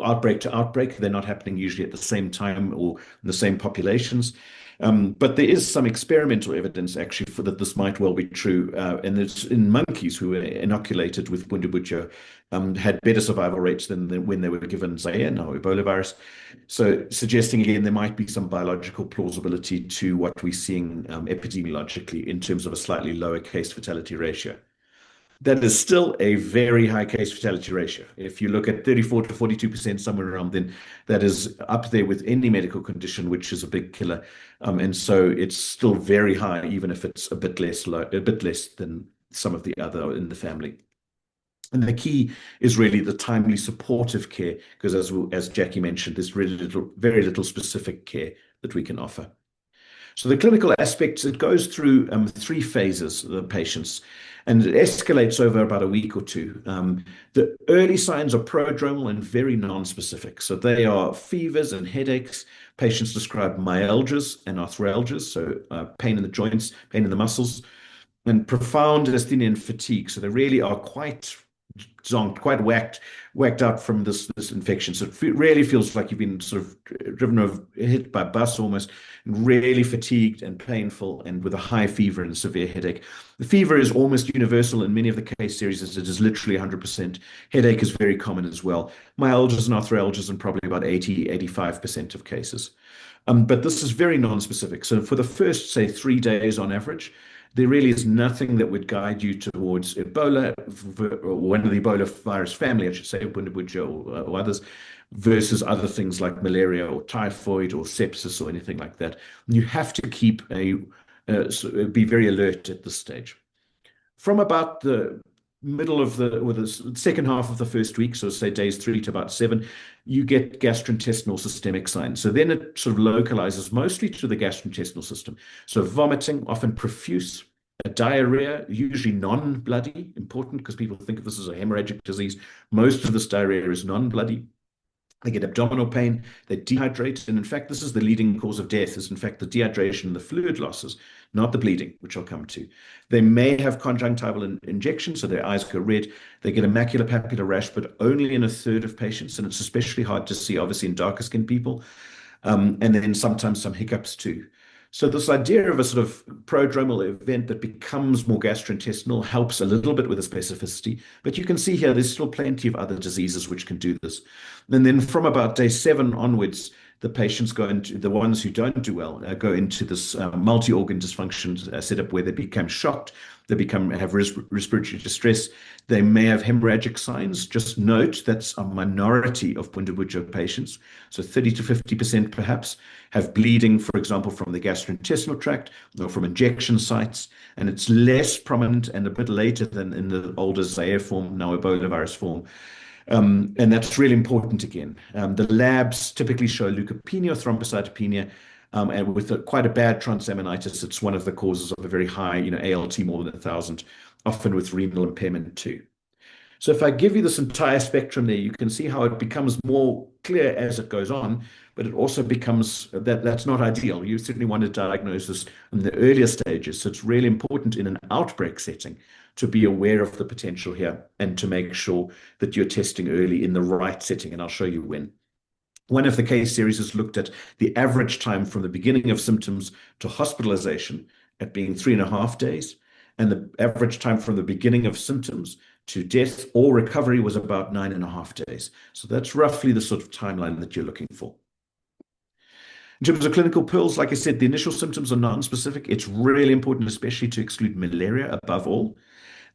outbreak to outbreak. They're not happening usually at the same time or in the same populations. But there is some experimental evidence actually for that this might well be true. And it's in monkeys who were inoculated with Bundibugyo had better survival rates than when they were given Zaire, now Ebola virus. So suggesting again, there might be some biological plausibility to what we're seeing epidemiologically in terms of a slightly lower case fatality ratio. That is still a very high case fatality ratio. If you look at 34 to 42%, somewhere around, then that is up there with any medical condition, which is a big killer. And so it's still very high, even if it's a bit less than some of the other in the family. And the key is really the timely supportive care, because as Jackie mentioned, there's very little specific care that we can offer. So the clinical aspects, it goes through 3 phases, the patients, and it escalates over about a week or two. The early signs are prodromal and very non-specific. So they are fevers and headaches. Patients describe myalgias and arthralgias, so pain in the joints, pain in the muscles, and profound asthenia and fatigue. So they really are quite zonked, quite whacked out from this infection. So it really feels like you've been sort of hit by a bus almost, and really fatigued and painful, and with a high fever and severe headache. The fever is almost universal in many of the case series, as it is literally 100%. Headache is very common as well. Myalgias and arthralgias in probably about 85% of cases. But this is very non-specific. So for the first, say, 3 days on average, there really is nothing that would guide you towards Ebola, or one of the Ebola virus family, I should say, Bundibugyo or others, versus other things like malaria or typhoid or sepsis or anything like that. You have to be very alert at this stage. From about the middle of the second half of the first week, so say days 3 to about 7, you get gastrointestinal systemic signs. So then it sort of localizes mostly to the gastrointestinal system. So vomiting, often profuse, diarrhea, usually non-bloody, important because people think of this as a hemorrhagic disease. Most of this diarrhea is non-bloody. They get abdominal pain, they dehydrate, and in fact, this is the leading cause of death, is in fact the dehydration and the fluid losses, not the bleeding, which I'll come to. They may have conjunctival injection, so their eyes go red. They get a maculopapular rash, but only in a third of patients, and it's especially hard to see, obviously, in darker skinned people, and then sometimes some hiccups too. So this idea of a sort of prodromal event that becomes more gastrointestinal helps a little bit with the specificity, but you can see here there's still plenty of other diseases which can do this. And then from about day 7 onwards, the patients the ones who don't do well, go into this multi-organ dysfunction setup where they become shocked, they have respiratory distress, they may have hemorrhagic signs. Just note that's a minority of Bundibugyo patients. So 30 to 50% perhaps have bleeding, for example, from the gastrointestinal tract or from injection sites, and it's less prominent and a bit later than in the older Zaire form, now Ebola virus form. And that's really important again. The labs typically show leukopenia or thrombocytopenia, and with quite a bad transaminitis, it's one of the causes of a very high, ALT more than 1,000, often with renal impairment too. So if I give you this entire spectrum there, you can see how it becomes more clear as it goes on, but it also becomes that's not ideal. You certainly want to diagnose this in the earlier stages. So it's really important in an outbreak setting to be aware of the potential here and to make sure that you're testing early in the right setting. And I'll show you when. One of the case series has looked at the average time from the beginning of symptoms to hospitalization at being 3.5 days, and the average time from the beginning of symptoms to death or recovery was about 9.5 days. So that's roughly the sort of timeline that you're looking for. In terms of clinical pearls, like I said, the initial symptoms are non-specific. It's really important, especially to exclude malaria above all.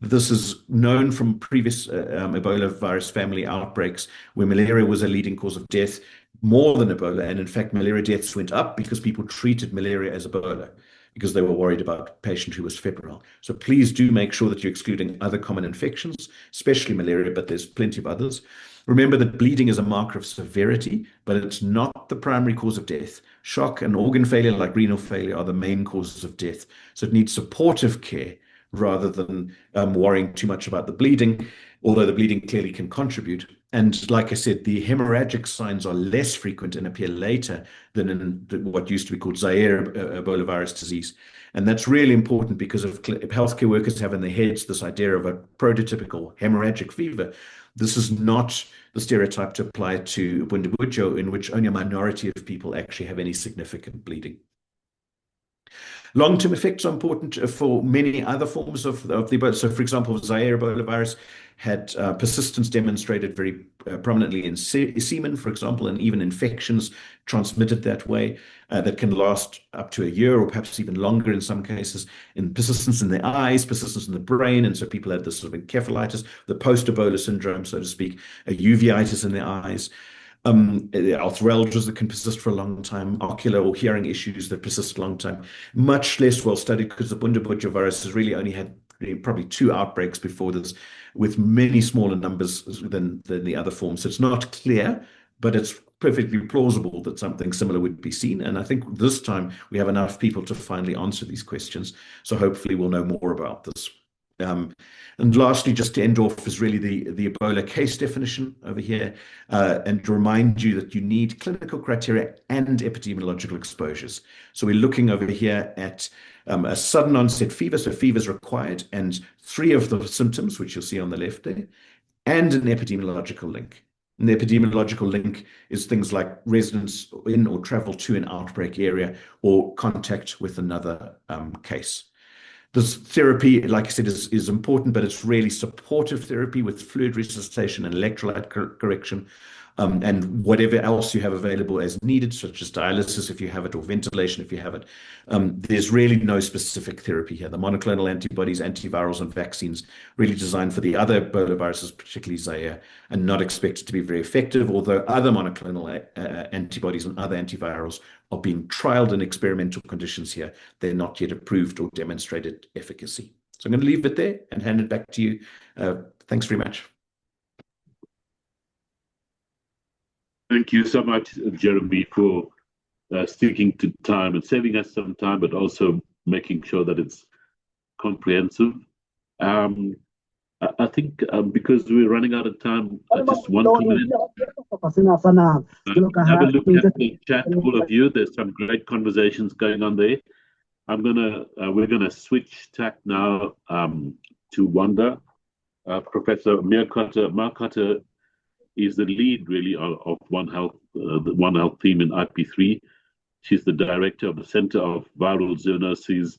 This is known from previous Ebola virus family outbreaks where malaria was a leading cause of death more than Ebola. And in fact, malaria deaths went up because people treated malaria as Ebola because they were worried about a patient who was febrile. So please do make sure that you're excluding other common infections, especially malaria, but there's plenty of others. Remember that bleeding is a marker of severity, but it's not the primary cause of death. Shock and organ failure, like renal failure, are the main causes of death. So it needs supportive care rather than worrying too much about the bleeding, although the bleeding clearly can contribute. And like I said, the hemorrhagic signs are less frequent and appear later than in what used to be called Zaire Ebola virus disease. And that's really important because if healthcare workers have in their heads this idea of a prototypical hemorrhagic fever, this is not the stereotype to apply to Bundibugyo, in which only a minority of people actually have any significant bleeding. Long-term effects are important for many other forms of the Ebola. So, for example, Zaire Ebola virus had persistence demonstrated very prominently in semen, for example, and even infections transmitted that way that can last up to a year or perhaps even longer in some cases, in persistence in the eyes, persistence in the brain. And so people had this sort of encephalitis, the post-Ebola syndrome, so to speak, a uveitis in the eyes. Arthralgias that can persist for a long time, ocular or hearing issues that persist a long time. Much less well studied because the Bundibuglyo virus has really only had probably 2 outbreaks before this, with many smaller numbers than the other forms. So it's not clear, but it's perfectly plausible that something similar would be seen. And I think this time we have enough people to finally answer these questions. So hopefully we'll know more about this. And lastly, just to end off, is really the Ebola case definition over here, and to remind you that you need clinical criteria and epidemiological exposures. So we're looking over here at a sudden onset fever, so fever is required, and 3 of the symptoms, which you'll see on the left there, and an epidemiological link. And the epidemiological link is things like residence in or travel to an outbreak area or contact with another case. This therapy, like I said, is important, but it's really supportive therapy with fluid resuscitation and electrolyte correction, and whatever else you have available as needed, such as dialysis if you have it, or ventilation if you have it. There's really no specific therapy here. The monoclonal antibodies, antivirals, and vaccines really designed for the other Ebola viruses, particularly Zaire, and not expected to be very effective, although other monoclonal antibodies and other antivirals are being trialed in experimental conditions here. They're not yet approved or demonstrated efficacy. So I'm going to leave it there and hand it back to you. Thanks very much. Thank you so much, Jeremy, for sticking to time and saving us some time, but also making sure that it's comprehensive. I think because we're running out of time, just one comment. Have a look at the chat, all of you. There's some great conversations going on there. We're gonna switch tack now to Wanda. Professor Marcotte is the lead really of One Health, the One Health team in IP3. She's the director of the Center of Viral Zoonoses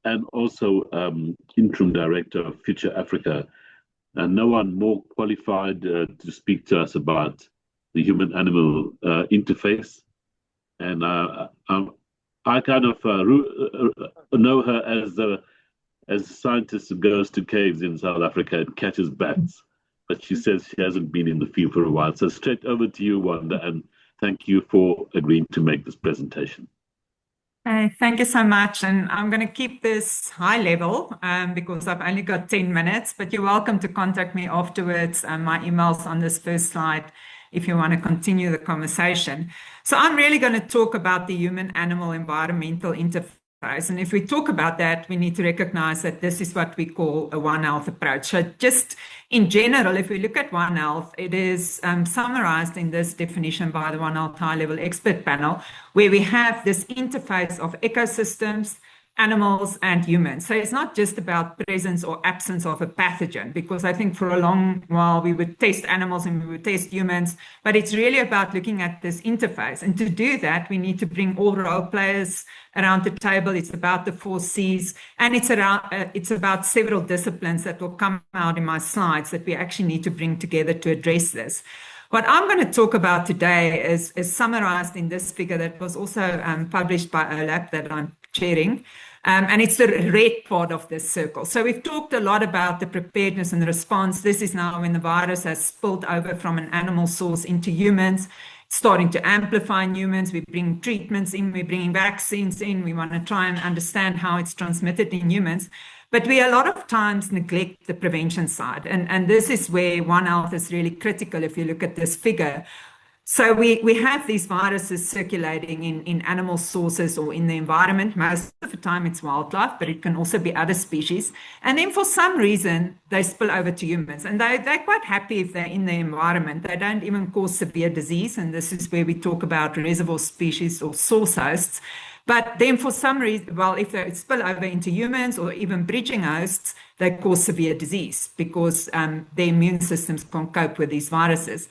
and also interim director of Future Africa. And no one more qualified to speak to us about the human-animal interface. And I kind of know her as a scientist who goes to caves in South Africa and catches bats. But she says she hasn't been in the field for a while. So straight over to you, Wanda, and thank you for agreeing to make this presentation. Thank you so much. And I'm going to keep this high level because I've only got 10 minutes, but you're welcome to contact me afterwards. My email's on this first slide if you want to continue the conversation. So I'm really going to talk about the human-animal environmental interface. And if we talk about that, we need to recognize that this is what we call a One Health approach. So just in general, if we look at One Health, it is summarized in this definition by the One Health high-level expert panel, where we have this interface of ecosystems, animals and humans. So it's not just about presence or absence of a pathogen, because I think for a long while we would test animals and we would test humans, but it's really about looking at this interface. And to do that, we need to bring all role players around the table. It's about the 4 C's, and it's about several disciplines that will come out in my slides that we actually need to bring together to address this. What I'm going to talk about today is summarized in this figure that was also published by OLAP that I'm chairing. And it's the red part of this circle. So we've talked a lot about the preparedness and the response. This is now when the virus has spilled over from an animal source into humans, starting to amplify in humans. We bring treatments in, we're bringing vaccines in. We want to try and understand how it's transmitted in humans. But we a lot of times neglect the prevention side. And this is where One Health is really critical if you look at this figure. So we have these viruses circulating in animal sources or in the environment. Most of the time it's wildlife, but it can also be other species. And then for some reason, they spill over to humans. And they're quite happy if they're in the environment. They don't even cause severe disease. And this is where we talk about reservoir species or source hosts. But then for some reason, well, if they spill over into humans or even bridging hosts, they cause severe disease because their immune systems can't cope with these viruses.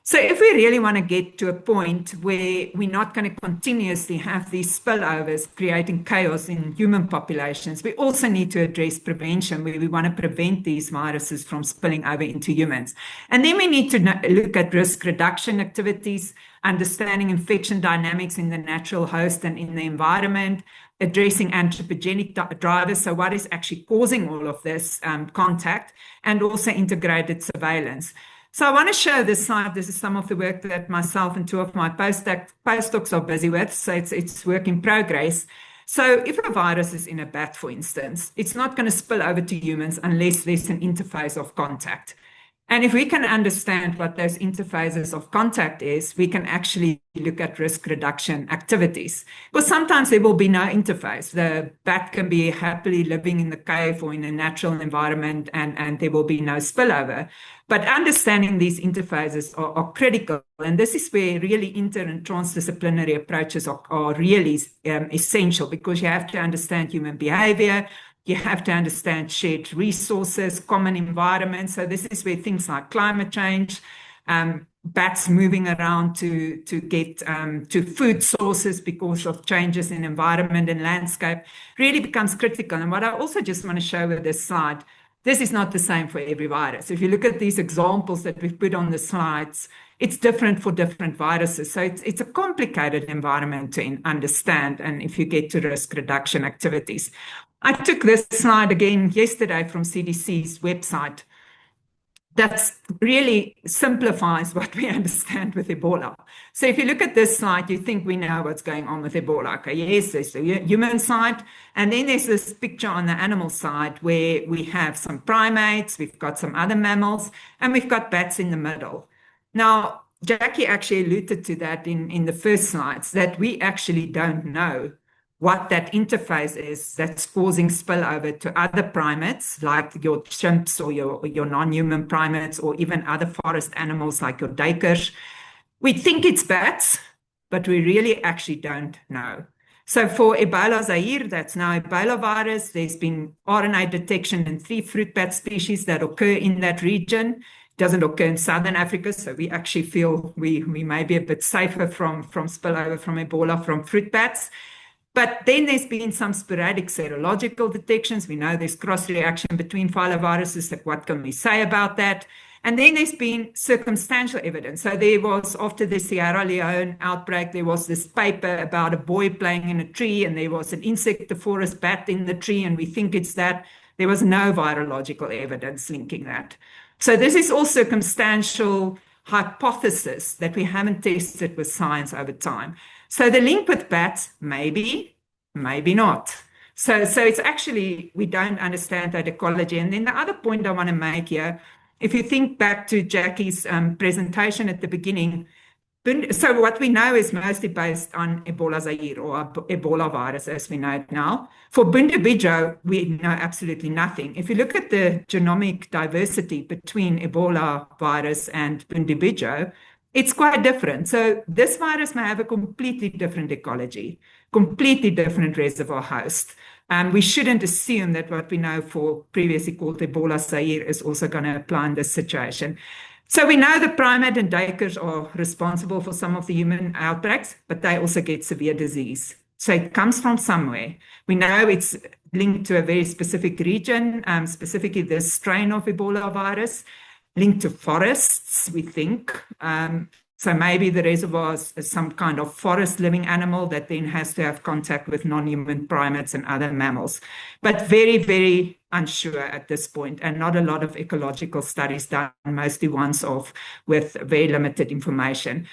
So if we really want to get to a point where we're not going to continuously have these spillovers creating chaos in human populations, we also need to address prevention, where we want to prevent these viruses from spilling over into humans. And then we need to look at risk reduction activities, understanding infection dynamics in the natural host and in the environment, addressing anthropogenic drivers, so what is actually causing all of this contact, and also integrated surveillance. So I want to show this slide. This is some of the work that myself and 2 of my postdocs are busy with. So it's work in progress. So if a virus is in a bat, for instance, it's not going to spill over to humans unless there's an interface of contact. And if we can understand what those interfaces of contact is, we can actually look at risk reduction activities. Because sometimes there will be no interface. The bat can be happily living in the cave or in a natural environment and there will be no spillover. But understanding these interfaces are critical. And this is where really inter and transdisciplinary approaches are really essential, because you have to understand human behavior. You have to understand shared resources, common environments. So this is where things like climate change, bats moving around to get to food sources because of changes in environment and landscape really becomes critical. And what I also just want to show with this slide, this is not the same for every virus. If you look at these examples that we've put on the slides, it's different for different viruses. So it's a complicated environment to understand, and if you get to risk reduction activities. I took this slide again yesterday from CDC's website. That really simplifies what we understand with Ebola. So if you look at this slide, you think we know what's going on with Ebola. Okay, yes, there's the human side, and then there's this picture on the animal side where we have some primates, we've got some other mammals, and we've got bats in the middle. Now, Jackie actually alluded to that in the first slides, that we actually don't know what that interface is that's causing spillover to other primates, like your chimps or your non-human primates, or even other forest animals like your duikers. We think it's bats, but we really actually don't know. So for Ebola Zaire, that's now Ebola virus, there's been RNA detection in 3 fruit bat species that occur in that region. It doesn't occur in Southern Africa, so we actually feel we may be a bit safer from spillover from Ebola from fruit bats. But then there's been some sporadic serological detections. We know there's cross-reaction between filoviruses. Like, what can we say about that? And then there's been circumstantial evidence. So there was, after the Sierra Leone outbreak, there was this paper about a boy playing in a tree, and there was an insectivorous bat in the tree, and we think it's that. There was no virological evidence linking that. So this is all circumstantial hypothesis that we haven't tested with science over time. So the link with bats, maybe, maybe not. So it's actually, we don't understand that ecology. And then the other point I want to make here, if you think back to Jackie's presentation at the beginning, so what we know is mostly based on Ebola Zaire, or Ebola virus as we know it now. For Bundibugyo, we know absolutely nothing. If you look at the genomic diversity between Ebola virus and Bundibugyo, it's quite different. So this virus may have a completely different ecology, completely different reservoir host. We shouldn't assume that what we know for previously called Ebola Zaire is also going to apply in this situation. So we know the primate and duikers are responsible for some of the human outbreaks, but they also get severe disease. So it comes from somewhere. We know it's linked to a very specific region, specifically this strain of Ebola virus, linked to forests, we think. So maybe the reservoir is some kind of forest living animal that then has to have contact with non-human primates and other mammals. But very, very unsure at this point, and not a lot of ecological studies done, mostly ones off with very limited information.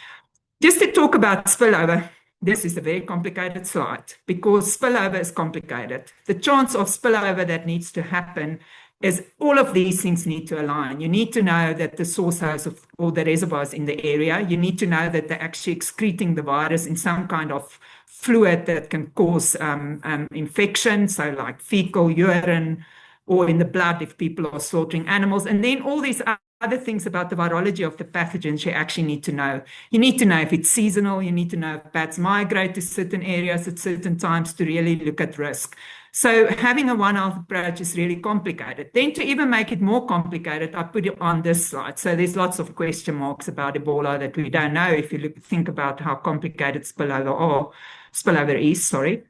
Just to talk about spillover, this is a very complicated slide because spillover is complicated. The chance of spillover that needs to happen is all of these things need to align. You need to know that the source host of all the reservoirs in the area, you need to know that they're actually excreting the virus in some kind of fluid that can cause infection, so like fecal, urine, or in the blood if people are slaughtering animals. And then all these other things about the virology of the pathogens you actually need to know. You need to know if it's seasonal, you need to know if bats migrate to certain areas at certain times to really look at risk. So having a One Health approach is really complicated. Then to even make it more complicated, I put it on this slide. So there's lots of question marks about Ebola that we don't know if you think about how complicated spillover is, sorry.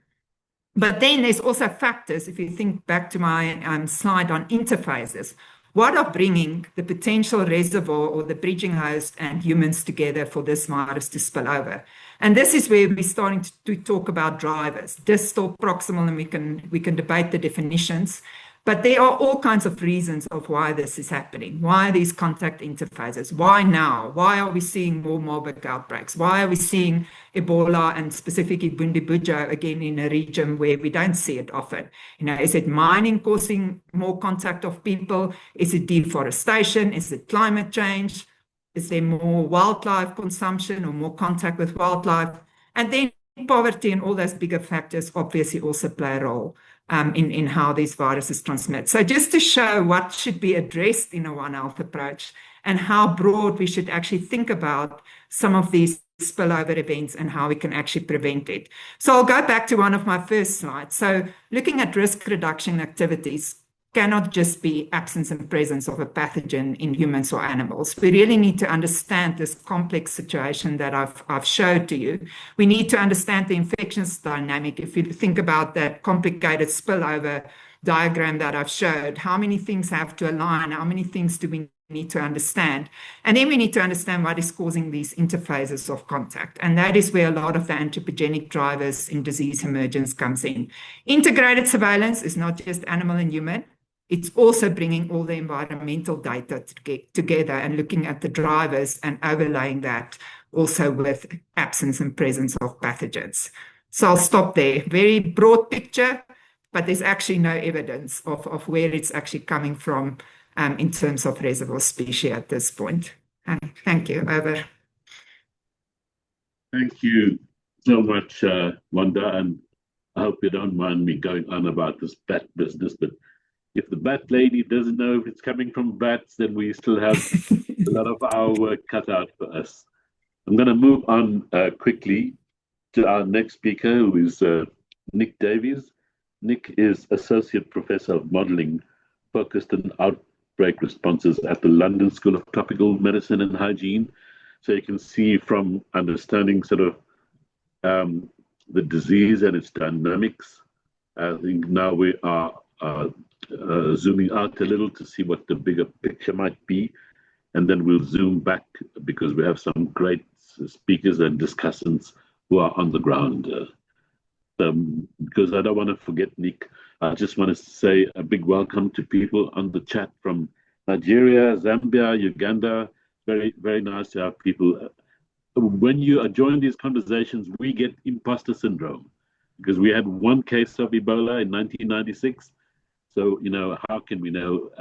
But then there's also factors, if you think back to my slide on interfaces, what are bringing the potential reservoir or the bridging host and humans together for this virus to spill over? And this is where we're starting to talk about drivers, distal, proximal, and we can debate the definitions. But there are all kinds of reasons of why this is happening. Why these contact interfaces? Why now? Why are we seeing more Marburg outbreaks? Why are we seeing Ebola and specifically Bundibugyo again in a region where we don't see it often? Is it mining causing more contact of people? Is it deforestation? Is it climate change? Is there more wildlife consumption or more contact with wildlife? And then poverty and all those bigger factors obviously also play a role in how these viruses transmit. So just to show what should be addressed in a One Health approach and how broad we should actually think about some of these spillover events and how we can actually prevent it. So I'll go back to one of my first slides. So looking at risk reduction activities cannot just be absence and presence of a pathogen in humans or animals. We really need to understand this complex situation that I've showed to you. We need to understand the infections dynamic. If you think about that complicated spillover diagram that I've showed, how many things have to align? How many things do we need to understand? And then we need to understand what is causing these interfaces of contact. And that is where a lot of the anthropogenic drivers in disease emergence comes in. Integrated surveillance is not just animal and human. It's also bringing all the environmental data together and looking at the drivers and overlaying that also with absence and presence of pathogens. So I'll stop there. Very broad picture, but there's actually no evidence of where it's actually coming from in terms of reservoir species at this point. Thank you. Over. Thank you so much, Wanda, and I hope you don't mind me going on about this bat business, but if the bat lady doesn't know if it's coming from bats, then we still have a lot of our work cut out for us. I'm going to move on quickly to our next speaker, who is Nick Davies. Nick is Associate Professor of Modelling, focused on outbreak responses at the London School of Tropical Medicine and Hygiene. So you can see from understanding sort of the disease and its dynamics. I think now we are zooming out a little to see what the bigger picture might be, and then we'll zoom back because we have some great speakers and discussants who are on the ground. Because I don't want to forget Nick, I just want to say a big welcome to people on the chat from Nigeria, Zambia, Uganda. Very, very nice to have people. When you join these conversations, we get imposter syndrome because we had one case of Ebola in 1996. So, how can we know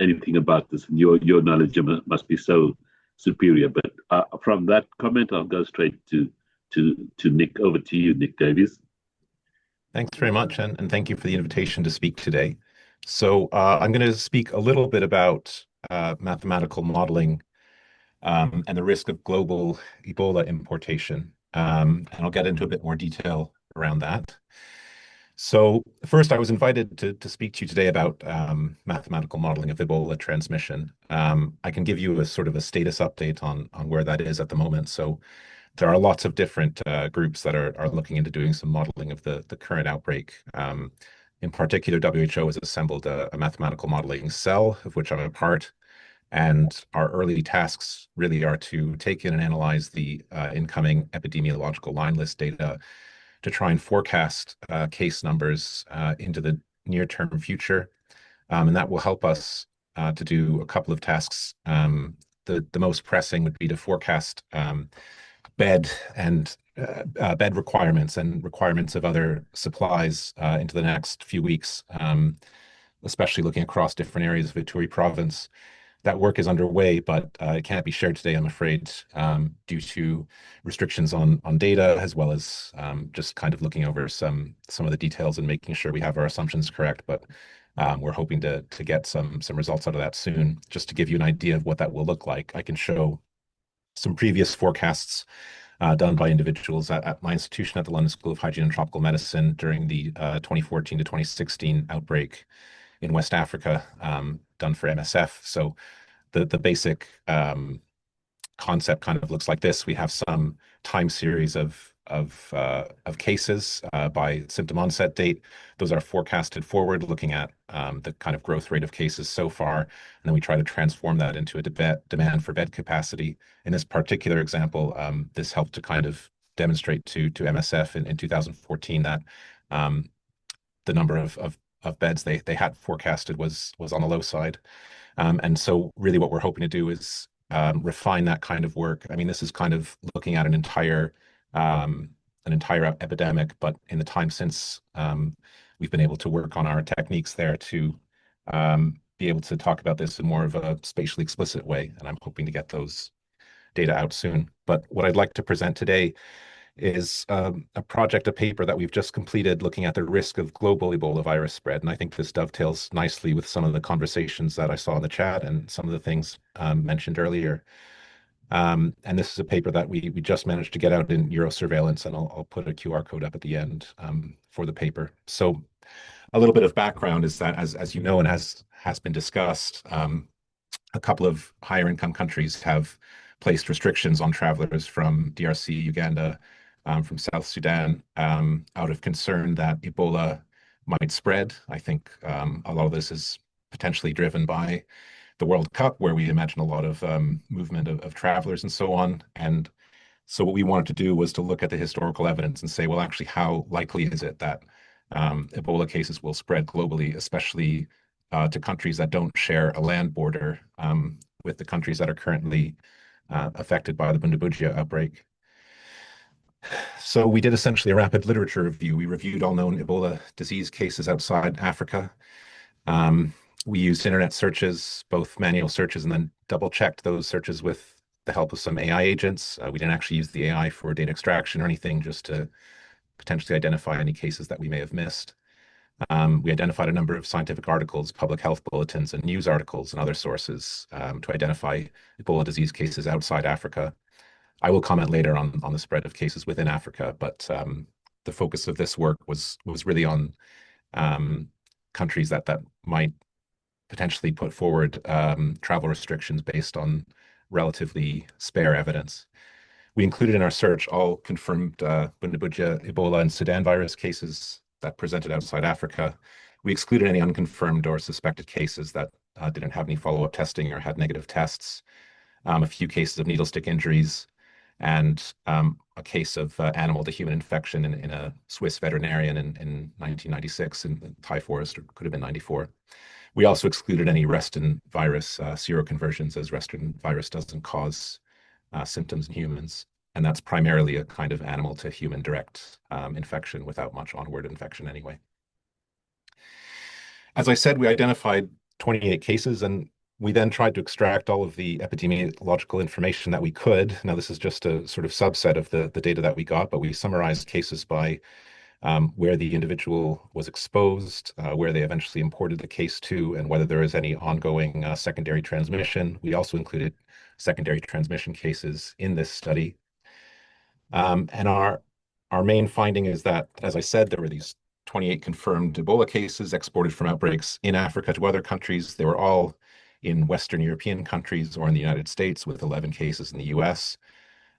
anything about this? And your knowledge must be so superior. But from that comment, I'll go straight to Nick. Over to you, Nick Davies. Thanks very much, and thank you for the invitation to speak today. So I'm going to speak a little bit about mathematical modeling and the risk of global Ebola importation. And I'll get into a bit more detail around that. So first, I was invited to speak to you today about mathematical modeling of Ebola transmission. I can give you a sort of a status update on where that is at the moment. So there are lots of different groups that are looking into doing some modeling of the current outbreak. In particular, WHO has assembled a mathematical modeling cell, of which I'm a part. And our early tasks really are to take in and analyze the incoming epidemiological line list data to try and forecast case numbers into the near-term future. And that will help us to do a couple of tasks. The most pressing would be to forecast bed and bed requirements and requirements of other supplies into the next few weeks, especially looking across different areas of Ituri province. That work is underway, but it can't be shared today, I'm afraid, due to restrictions on data, as well as just kind of looking over some of the details and making sure we have our assumptions correct. But we're hoping to get some results out of that soon. Just to give you an idea of what that will look like, I can show some previous forecasts done by individuals at my institution at the London School of Hygiene and Tropical Medicine during the 2014 to 2016 outbreak in West Africa, done for MSF. So the basic concept kind of looks like this. We have some time series of cases by symptom onset date. Those are forecasted forward, looking at the kind of growth rate of cases so far, and then we try to transform that into a demand for bed capacity. In this particular example, this helped to kind of demonstrate to MSF in 2014 that the number of beds they had forecasted was on the low side. And so really what we're hoping to do is refine that kind of work. I mean, this is kind of looking at an entire epidemic, but in the time since we've been able to work on our techniques there to be able to talk about this in more of a spatially explicit way. And I'm hoping to get those data out soon. But what I'd like to present today is a paper that we've just completed looking at the risk of global Ebola virus spread. And I think this dovetails nicely with some of the conversations that I saw in the chat and some of the things mentioned earlier. And this is a paper that we just managed to get out in Eurosurveillance, and I'll put a QR code up at the end for the paper. So a little bit of background is that, as you know, and has been discussed, a couple of higher income countries have placed restrictions on travelers from DRC, Uganda, from South Sudan, out of concern that Ebola might spread. I think a lot of this is potentially driven by the World Cup, where we imagine a lot of movement of travelers and so on. And so what we wanted to do was to look at the historical evidence and say, well, actually, how likely is it that Ebola cases will spread globally, especially to countries that don't share a land border with the countries that are currently affected by the Bundibugyo outbreak. So we did essentially a rapid literature review. We reviewed all known Ebola disease cases outside Africa. We used internet searches, both manual searches, and then double-checked those searches with the help of some AI agents. We didn't actually use the AI for data extraction or anything, just to potentially identify any cases that we may have missed. We identified a number of scientific articles, public health bulletins, and news articles and other sources to identify Ebola disease cases outside Africa. I will comment later on the spread of cases within Africa, but the focus of this work was really on countries that might potentially put forward travel restrictions based on relatively spare evidence. We included in our search all confirmed Bundibugyo, Ebola, and Sudan virus cases that presented outside Africa. We excluded any unconfirmed or suspected cases that didn't have any follow-up testing or had negative tests, a few cases of needle stick injuries, and a case of animal to human infection in a Swiss veterinarian in 1996 in the Thai forest, or could have been 94. We also excluded any restin virus seroconversions, as restin virus doesn't cause symptoms in humans. And that's primarily a kind of animal to human direct infection without much onward infection anyway. As I said, we identified 28 cases, and we then tried to extract all of the epidemiological information that we could. Now, this is just a sort of subset of the data that we got, but we summarized cases by where the individual was exposed, where they eventually imported the case to, and whether there is any ongoing secondary transmission. We also included secondary transmission cases in this study. And our Our main finding is that, as I said, there were these 28 confirmed Ebola cases exported from outbreaks in Africa to other countries. They were all in Western European countries or in the United States, with 11 cases in the US.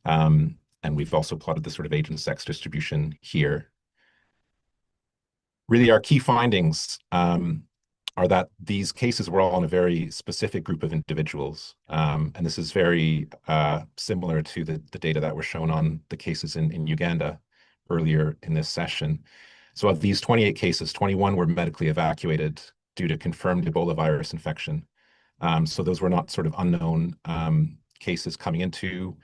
And we've also plotted the sort of age and sex distribution here. Really, our key findings are that these cases were all in a very specific group of individuals. And this is very similar to the data that were shown on the cases in Uganda earlier in this session. So of these 28 cases, 21 were medically evacuated due to confirmed Ebola virus infection. So those were not sort of unknown cases coming into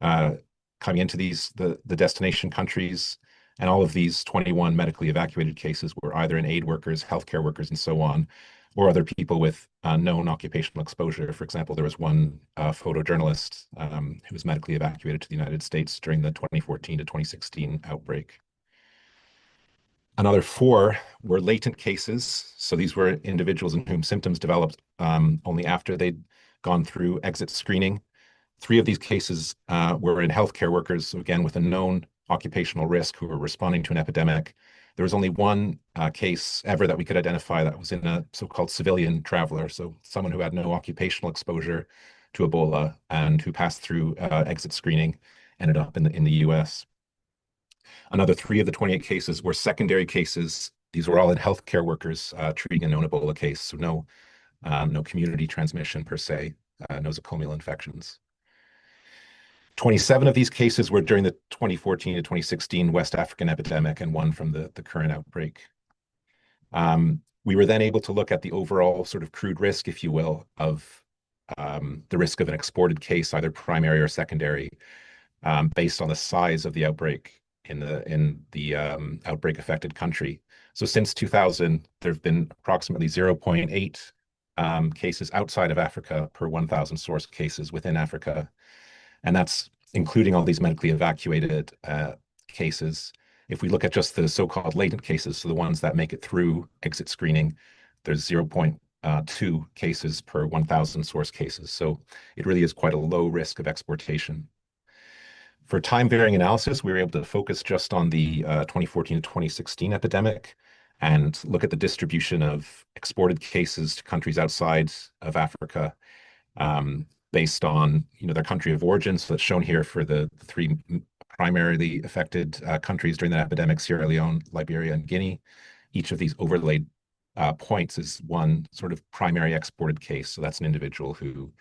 the destination countries. And all of these 21 medically evacuated cases were either in aid workers, healthcare workers, and so on, or other people with known occupational exposure. For example, there was one photojournalist who was medically evacuated to the United States during the 2014 to 2016 outbreak. Another 4 were latent cases. So these were individuals in whom symptoms developed only after they'd gone through exit screening. 3 of these cases were in healthcare workers, so again, with a known occupational risk who were responding to an epidemic. There was only one case ever that we could identify that was in a so-called civilian traveler, so someone who had no occupational exposure to Ebola and who passed through exit screening, ended up in the US. Another 3 of the 28 cases were secondary cases. These were all in healthcare workers treating a known Ebola case, so no community transmission per se, nosocomial infections. 27 of these cases were during the 2014 to 2016 West African epidemic, and 1 from the current outbreak. We were then able to look at the overall sort of crude risk, if you will, of the risk of an exported case, either primary or secondary, based on the size of the outbreak in the outbreak affected country. So since 2000, there have been approximately 0.8 cases outside of Africa per 1,000 source cases within Africa. And that's including all these medically evacuated cases. If we look at just the so-called latent cases, so the ones that make it through exit screening, there's 0.2 cases per 1,000 source cases. So it really is quite a low risk of exportation. For time-varying analysis, we were able to focus just on the 2014 to 2016 epidemic and look at the distribution of exported cases to countries outside of Africa, based on their country of origin. So that's shown here for the 3 primarily affected countries during the epidemic: Sierra Leone, Liberia, and Guinea. Each of these overlaid points is one sort of primary exported case. So that's an individual who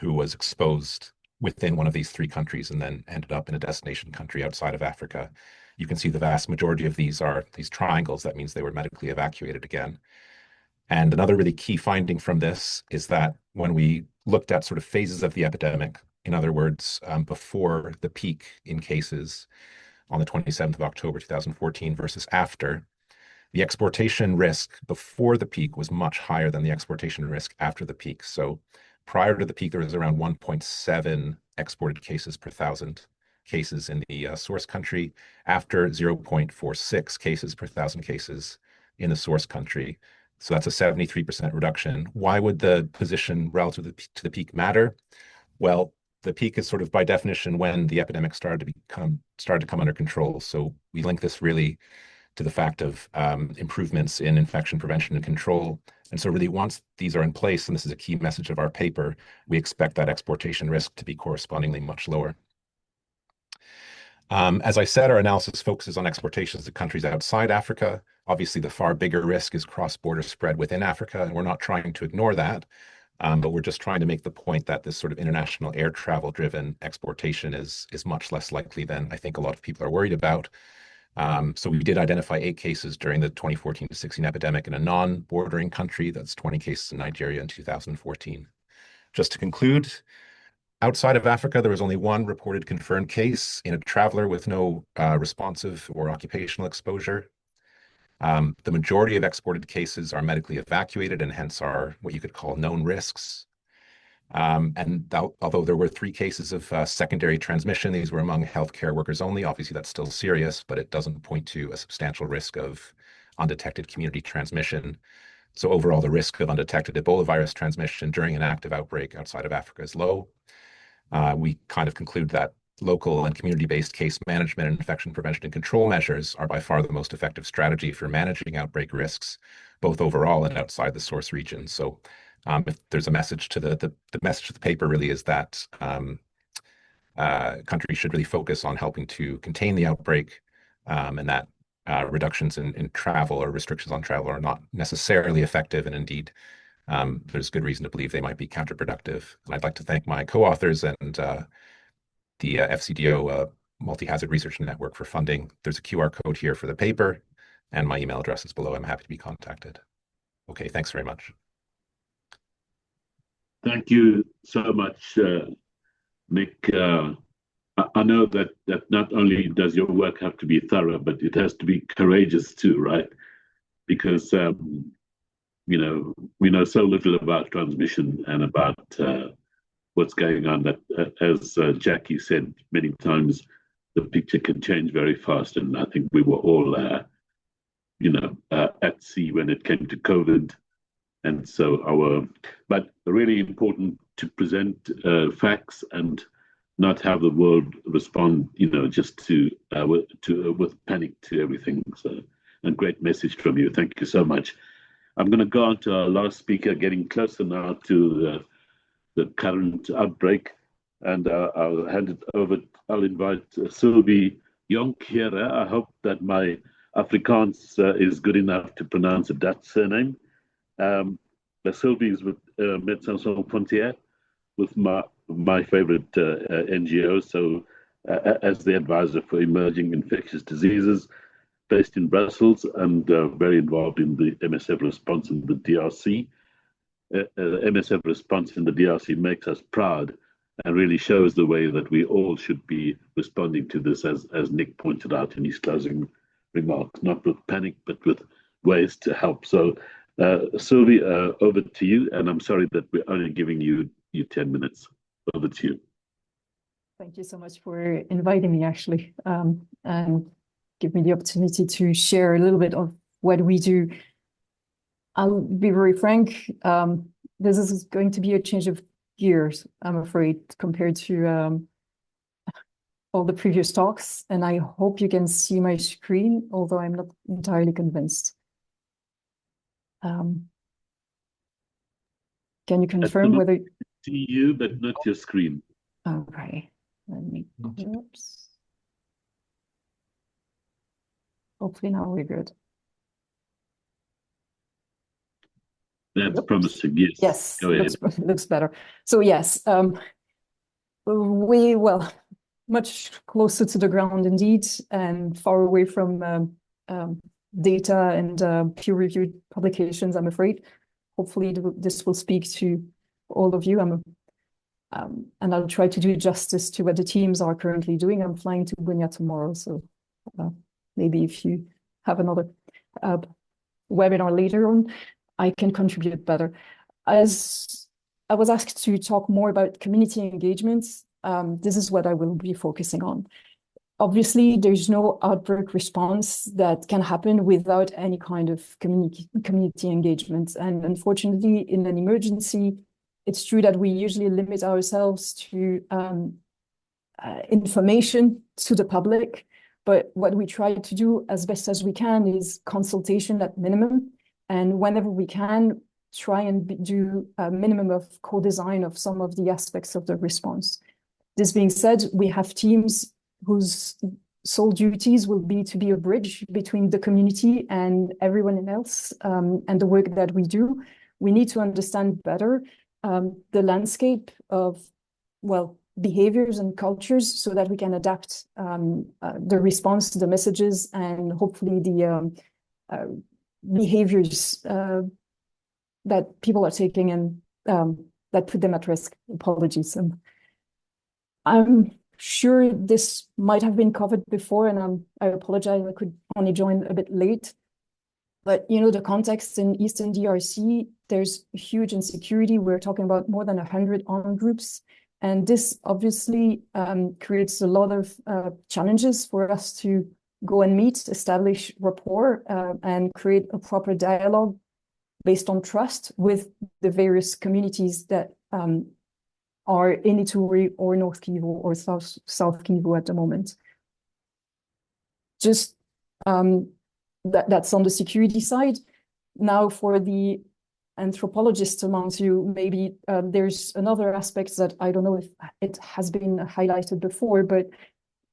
was exposed within one of these 3 countries and then ended up in a destination country outside of Africa. You can see the vast majority of these are these triangles. That means they were medically evacuated again. And another really key finding from this is that when we looked at sort of phases of the epidemic, in other words, before the peak in cases on the 27th of October, 2014 versus after, the exportation risk before the peak was much higher than the exportation risk after the peak. So prior to the peak, there was around 1.7 exported cases per 1,000 cases in the source country, after 0.46 cases per 1,000 cases in the source country. So that's a 73% reduction. Why would the position relative to the peak matter? Well, the peak is sort of by definition when the epidemic started to come under control. So we link this really to the fact of improvements in infection prevention and control. And so really once these are in place, and this is a key message of our paper, we expect that exportation risk to be correspondingly much lower. As I said, our analysis focuses on exportations to countries outside Africa. Obviously, the far bigger risk is cross-border spread within Africa, and we're not trying to ignore that, but we're just trying to make the point that this sort of international air travel-driven exportation is much less likely than I think a lot of people are worried about. So we did identify 8 cases during the 2014 to 16 epidemic in a non-bordering country. That's 20 cases in Nigeria in 2014. Just to conclude, outside of Africa, there was only 1 reported confirmed case in a traveler with no responsive or occupational exposure. The majority of exported cases are medically evacuated and hence are what you could call known risks. Although there were 3 cases of secondary transmission, these were among healthcare workers only. Obviously, that's still serious, but it doesn't point to a substantial risk of undetected community transmission. So overall, the risk of undetected Ebola virus transmission during an active outbreak outside of Africa is low. We kind of conclude that local and community-based case management and infection prevention and control measures are by far the most effective strategy for managing outbreak risks, both overall and outside the source region. So if there's a message to the message of the paper really is that countries should really focus on helping to contain the outbreak, and that reductions in travel or restrictions on travel are not necessarily effective, and indeed there's good reason to believe they might be counterproductive. And I'd like to thank my co-authors and the FCDO Multi-Hazard Research Network for funding. There's a QR code here for the paper, and my email address is below. I'm happy to be contacted. Okay, thanks very much. Thank you so much, Nick. I know that not only does your work have to be thorough, but it has to be courageous too, right? Because you know, we know so little about transmission and about what's going on that, as Jackie said many times, the picture can change very fast. And I think we were all, at sea when it came to COVID. And so but really important to present facts and not have the world respond, just with panic to everything. So, a great message from you. Thank you so much. I'm going to go on to our last speaker, getting closer now to the current outbreak, and I'll hand it over. I'll invite Sylvie Jonkere. I hope that my Afrikaans is good enough to pronounce a Dutch surname. Sylvie is with Médecins Sans Frontières, with my favorite NGO, so as the advisor for emerging infectious diseases, based in Brussels, and very involved in the MSF response in the DRC. MSF response in the DRC makes us proud and really shows the way that we all should be responding to this, as Nick pointed out in his closing remarks, not with panic, but with ways to help. So, Sylvie, over to you, and I'm sorry that we're only giving you 10 minutes. Over to you. Thank you so much for inviting me, actually, and give me the opportunity to share a little bit of what we do. I'll be very frank, this is going to be a change of gears, I'm afraid, compared to all the previous talks, and I hope you can see my screen, although I'm not entirely convinced. Can you confirm whether... See you, but not your screen. Okay, let me... Oops. Hopefully now we're good. That's promising, yes. Yes, go ahead. looks better. So yes, much closer to the ground indeed, and far away from data and peer-reviewed publications, I'm afraid. Hopefully this will speak to all of you. And I'll try to do justice to what the teams are currently doing. I'm flying to Bunia tomorrow, so maybe if you have another webinar later on, I can contribute better. As I was asked to talk more about community engagement, this is what I will be focusing on. Obviously, there's no outbreak response that can happen without any kind of community engagement. And unfortunately, in an emergency, it's true that we usually limit ourselves to information to the public. But what we try to do as best as we can is consultation at minimum. And whenever we can, try and do a minimum of co-design of some of the aspects of the response. This being said, we have teams whose sole duties will be to be a bridge between the community and everyone else, and the work that we do. We need to understand better the landscape of, behaviors and cultures so that we can adapt the response to the messages and hopefully the behaviors that people are taking and that put them at risk. Apologies. I'm sure this might have been covered before, and I apologize, I could only join a bit late. But the context in Eastern DRC, there's huge insecurity. We're talking about more than 100 armed groups. And this obviously creates a lot of challenges for us to go and meet, establish rapport, and create a proper dialogue based on trust with the various communities that are in Ituri or North Kivu or South Kivu at the moment. Just that's on the security side. Now for the anthropologists amongst you, maybe there's another aspect that I don't know if it has been highlighted before, but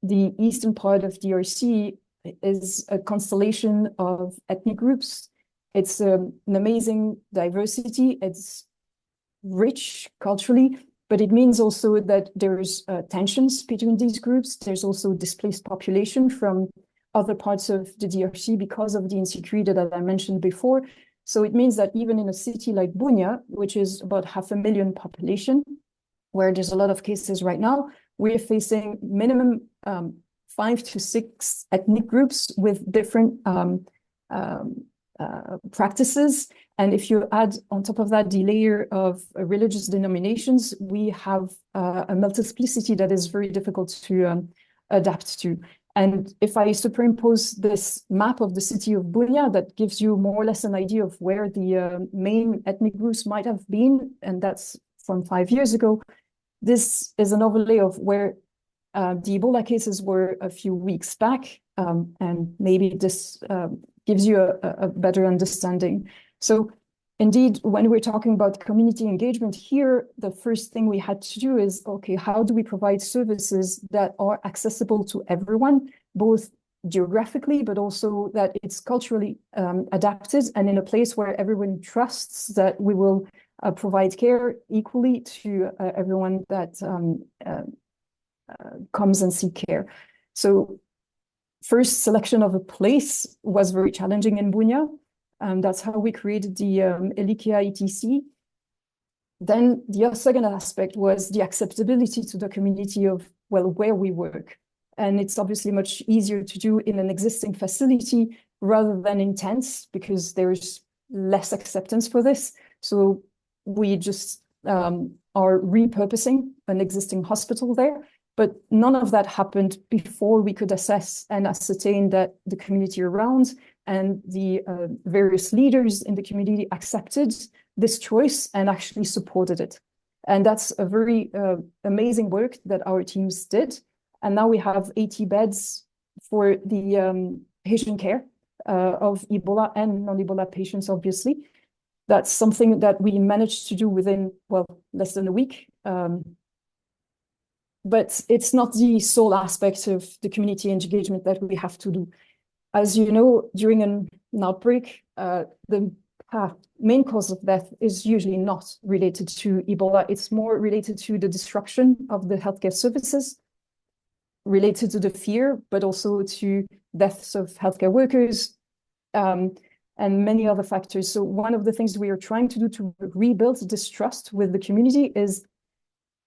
the eastern part of DRC is a constellation of ethnic groups. It's an amazing diversity. It's rich culturally, but it means also that there's tensions between these groups. There's also displaced population from other parts of the DRC because of the insecurity that I mentioned before. So it means that even in a city like Bunia, which is about 500,000 population, where there's a lot of cases right now, we're facing minimum 5 to 6 ethnic groups with different practices. And if you add on top of that the layer of religious denominations, we have a multiplicity that is very difficult to adapt to. And if I superimpose this map of the city of Bunia, that gives you more or less an idea of where the main ethnic groups might have been, and that's from 5 years ago. This is an overlay of where the Ebola cases were a few weeks back, and maybe this gives you a better understanding. So indeed, when we're talking about community engagement here, the first thing we had to do is, okay, how do we provide services that are accessible to everyone, both geographically, but also that it's culturally adapted and in a place where everyone trusts that we will provide care equally to everyone that comes and seek care. So first selection of a place was very challenging in Bunia. That's how we created the Elikia ETC. Then the second aspect was the acceptability to the community of, well, where we work. And it's obviously much easier to do in an existing facility rather than in tents because there's less acceptance for this. So we just are repurposing an existing hospital there. But none of that happened before we could assess and ascertain that the community around and the various leaders in the community accepted this choice and actually supported it. And that's a very amazing work that our teams did. And now we have 80 beds for the patient care of Ebola and non-Ebola patients, obviously. That's something that we managed to do within, well, less than a week. But it's not the sole aspect of the community engagement that we have to do. As you know, during an outbreak, the main cause of death is usually not related to Ebola. It's more related to the disruption of the healthcare services, related to the fear, but also to deaths of healthcare workers, and many other factors. So one of the things we are trying to do to rebuild this trust with the community is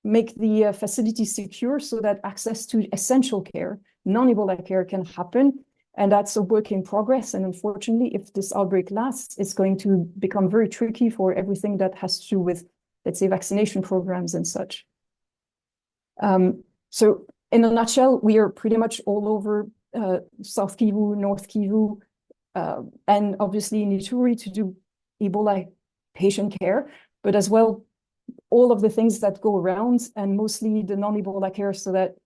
make the facility secure so that access to essential care, non-Ebola care can happen. And that's a work in progress. And unfortunately, if this outbreak lasts, it's going to become very tricky for everything that has to do with, let's say, vaccination programs and such. So in a nutshell, we are pretty much all over South Kivu, North Kivu, and obviously in Ituri to do Ebola patient care, but as well, all of the things that go around and mostly the non-Ebola care so that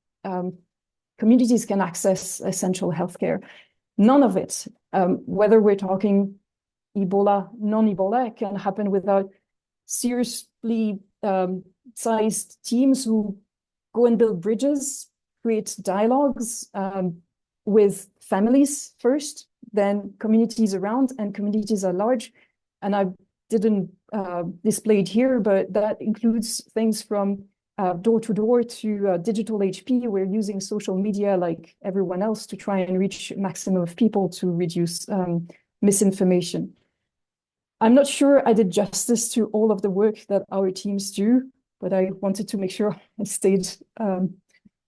communities can access essential healthcare. None of it, whether we're talking Ebola, non-Ebola, can happen without seriously sized teams who go and build bridges, create dialogues with families first, then communities around and communities at large. And I didn't display it here, but that includes things from door-to-door to digital HP. We're using social media like everyone else to try and reach a maximum of people to reduce misinformation. I'm not sure I did justice to all of the work that our teams do, but I wanted to make sure I stayed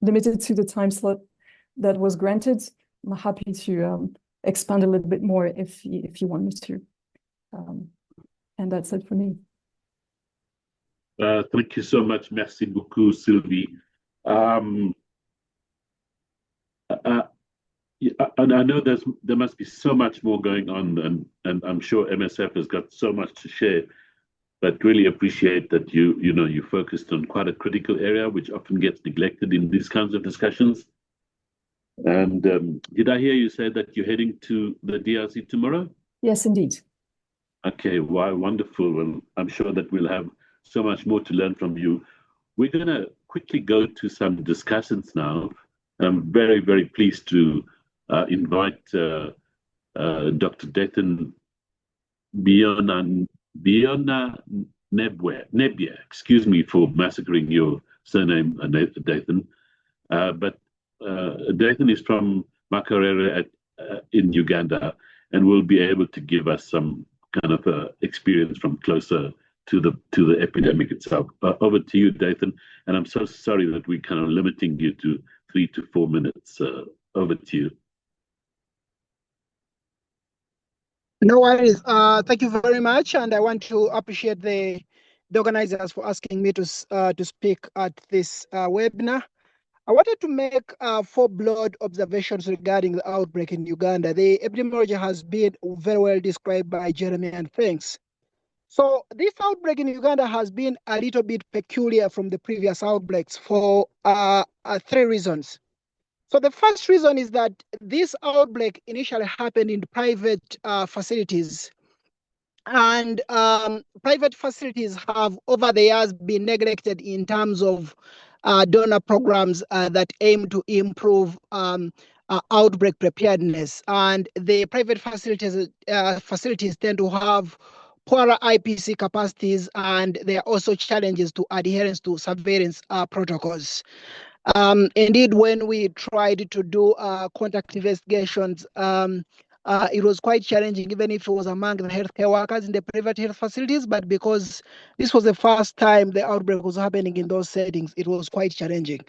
limited to the time slot that was granted. I'm happy to expand a little bit more if you want me to. And that's it for me. Thank you so much. Merci beaucoup, Sylvie. And I know there must be so much more going on, and I'm sure MSF has got so much to share. but really appreciate that you focused on quite a critical area, which often gets neglected in these kinds of discussions. And did I hear you say that you're heading to the DRC tomorrow? Yes, indeed. Okay, wow, wonderful. Well, I'm sure that we'll have so much more to learn from you. We're going to quickly go to some discussions now. I'm very, very pleased to invite Dr. Dept Biona Nebia. Excuse me for massacring your surname, Dathan. But Dathan is from Makerere in Uganda, and will be able to give us some kind of experience from closer to the epidemic itself. Over to you, Dathan. And I'm so sorry that we're kind of limiting you to 3 to 4 minutes. Over to you. No worries. Thank you very much, and I want to appreciate the organizers for asking me to speak at this webinar. I wanted to make 4 broad observations regarding the outbreak in Uganda. The epidemiology has been very well described by Jeremy, and thanks. So this outbreak in Uganda has been a little bit peculiar from the previous outbreaks for 3 reasons. So the first reason is that this outbreak initially happened in private facilities. And private facilities have over the years been neglected in terms of donor programs that aim to improve outbreak preparedness. And the private facilities tend to have poorer IPC capacities, and there are also challenges to adherence to surveillance protocols. Indeed, when we tried to do contact investigations, it was quite challenging, even if it was among the healthcare workers in the private health facilities. But because this was the first time the outbreak was happening in those settings, it was quite challenging.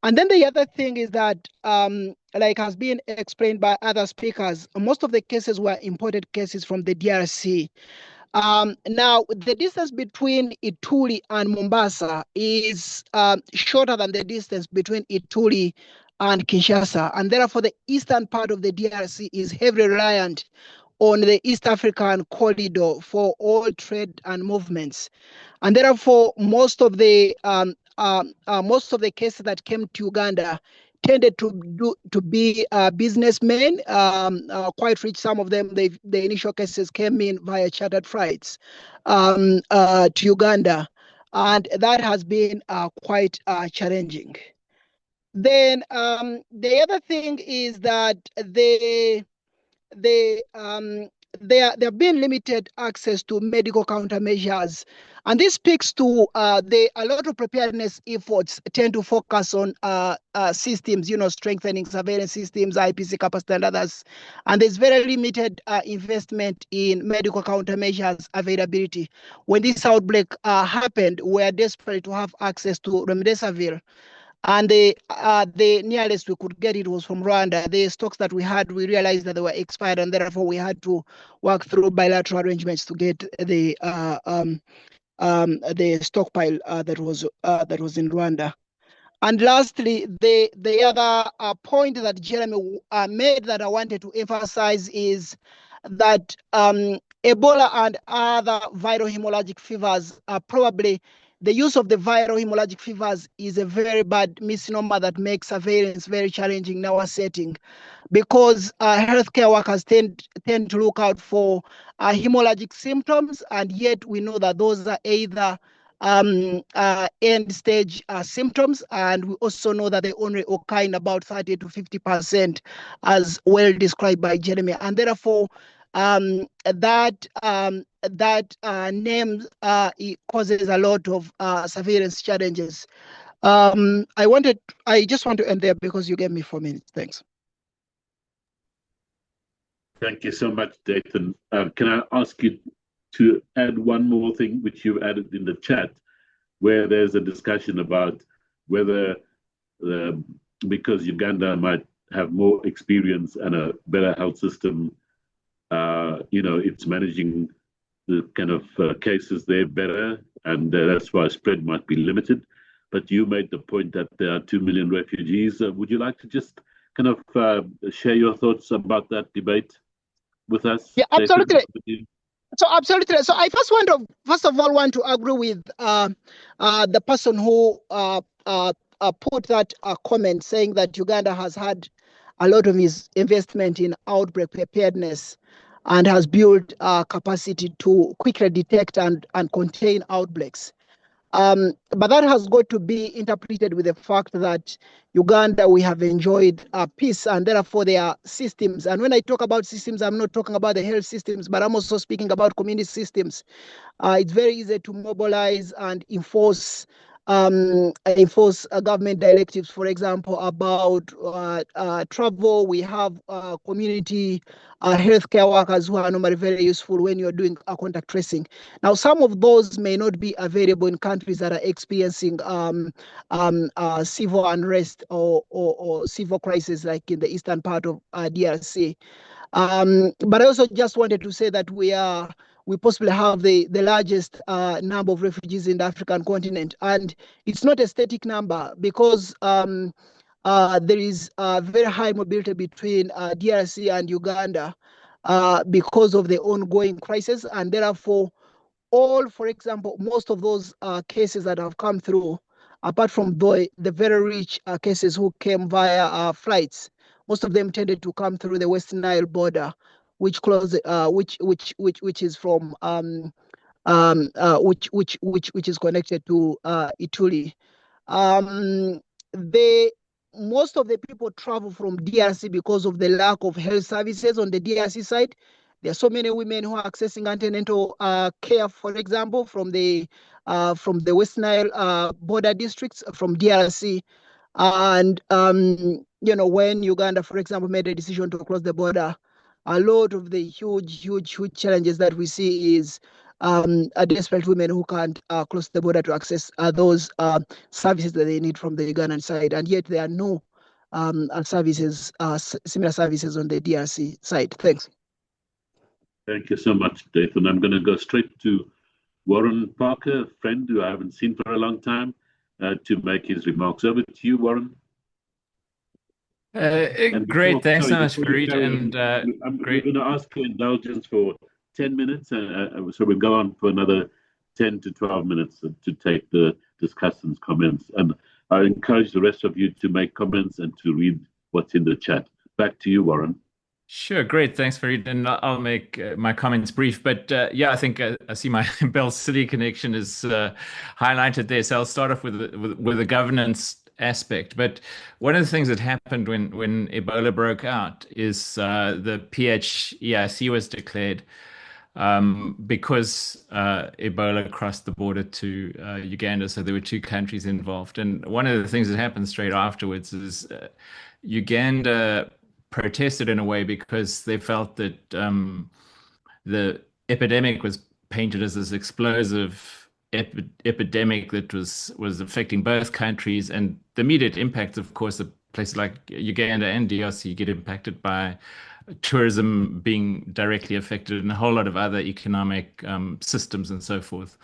And then the other thing is that, like has been explained by other speakers, most of the cases were imported cases from the DRC. Now, the distance between Ituri and Mombasa is shorter than the distance between Ituri and Kinshasa. And therefore, the eastern part of the DRC is heavily reliant on the East African corridor for all trade and movements. And therefore, most of the cases that came to Uganda tended to be businessmen, quite rich. Some of them, the initial cases came in via chartered flights to Uganda, and that has been quite challenging. Then the other thing is that there have been limited access to medical countermeasures. And this speaks to a lot of preparedness efforts tend to focus on systems, strengthening surveillance systems, IPC capacity, and others. And there's very limited investment in medical countermeasures availability. When this outbreak happened, we were desperate to have access to remdesivir. And the nearest we could get it was from Rwanda. The stocks that we had, we realized that they were expired, and therefore we had to work through bilateral arrangements to get the stockpile that was in Rwanda. And lastly, the other point that Jeremy made that I wanted to emphasize is that Ebola and other viral hemorrhagic fevers are probably the use of the viral hemorrhagic fevers is a very bad misnomer that makes surveillance very challenging in our setting, because healthcare workers tend to look out for hemorrhagic symptoms, and yet we know that those are either end stage symptoms, and we also know that they only occur in about 30 to 50%, as well described by Jeremy, and therefore that name it causes a lot of surveillance challenges. I just want to end there because you gave me 4 minutes. Thanks. Thank you so much, Dathan. Can I ask you to add one more thing, which you've added in the chat, where there's a discussion about whether, because Uganda might have more experience and a better health system, it's managing the kind of cases there better, and that's why spread might be limited. But you made the point that there are 2 million refugees. Would you like to just kind of share your thoughts about that debate with us? Yeah, absolutely. So absolutely. So I first of all want to agree with the person who put that comment saying that Uganda has had a lot of his investment in outbreak preparedness and has built capacity to quickly detect and contain outbreaks. But that has got to be interpreted with the fact that Uganda, we have enjoyed peace, and therefore there are systems. And when I talk about systems, I'm not talking about the health systems, but I'm also speaking about community systems. It's very easy to mobilize and enforce government directives, for example, about travel. We have community healthcare workers who are normally very useful when you're doing contact tracing. Now, some of those may not be available in countries that are experiencing civil unrest or civil crisis, like in the eastern part of DRC. But I also just wanted to say that we possibly have the largest number of refugees in the African continent. And it's not a static number because there is very high mobility between DRC and Uganda because of the ongoing crisis. And therefore, for example, most of those cases that have come through, apart from the very rich cases who came via flights, most of them tended to come through the Western Nile border, which is from which is connected to Ituri. They Most of the people travel from DRC because of the lack of health services on the DRC side. There are so many women who are accessing antenatal care, for example, from the West Nile border districts from DRC. And when Uganda, for example, made a decision to close the border, a lot of the huge challenges that we see is desperate women who can't cross the border to access those services that they need from the Ugandan side, and yet there are no similar services on the DRC side. Thanks. Thank you so much, Dave. And I'm going to go straight to Warren Parker, a friend who I haven't seen for a long time, to make his remarks. Over to you, Warren. Great, thanks so much, Farid. And I'm going to ask for indulgence for 10 minutes, so we'll go on for another 10 to 12 minutes to take the discussants' comments. And I encourage the rest of you to make comments and to read what's in the chat. Back to you, Warren. Sure, great. Thanks, Farid. And I'll make my comments brief. But yeah, I think I see my Bell City connection is highlighted there. So I'll start off with the governance aspect. But one of the things that happened when Ebola broke out is the PHEIC was declared because Ebola crossed the border to Uganda. So there were two countries involved. And one of the things that happened straight afterwards is Uganda protested in a way because they felt that the epidemic was painted as this explosive epidemic that was affecting both countries, and the immediate impacts, of course, of places like Uganda and DRC get impacted by tourism being directly affected and a whole lot of other economic systems and so forth.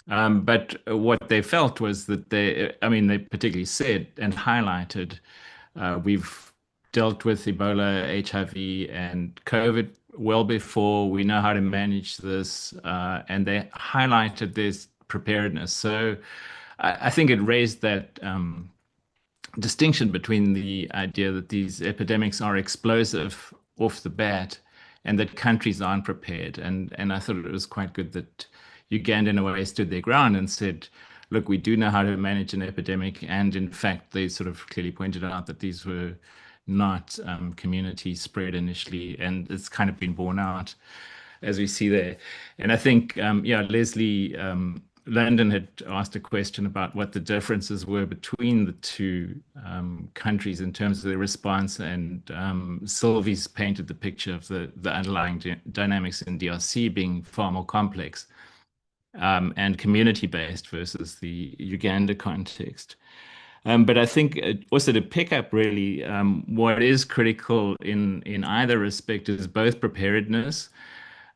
But what they felt was that they particularly said and highlighted, we've dealt with Ebola, HIV, and COVID well before. We know how to manage this, and they highlighted this preparedness. So I think it raised that distinction between the idea that these epidemics are explosive off the bat and that countries aren't prepared. And I thought it was quite good that Uganda, in a way, stood their ground and said, look, we do know how to manage an epidemic. And in fact, they sort of clearly pointed out that these were not community spread initially, and it's kind of been borne out as we see there. And I think, Leslie London had asked a question about what the differences were between the two countries in terms of their response, and Sylvie's painted the picture of the underlying dynamics in DRC being far more complex and community-based versus the Uganda context. But I think also to pick up really what is critical in either respect is both preparedness,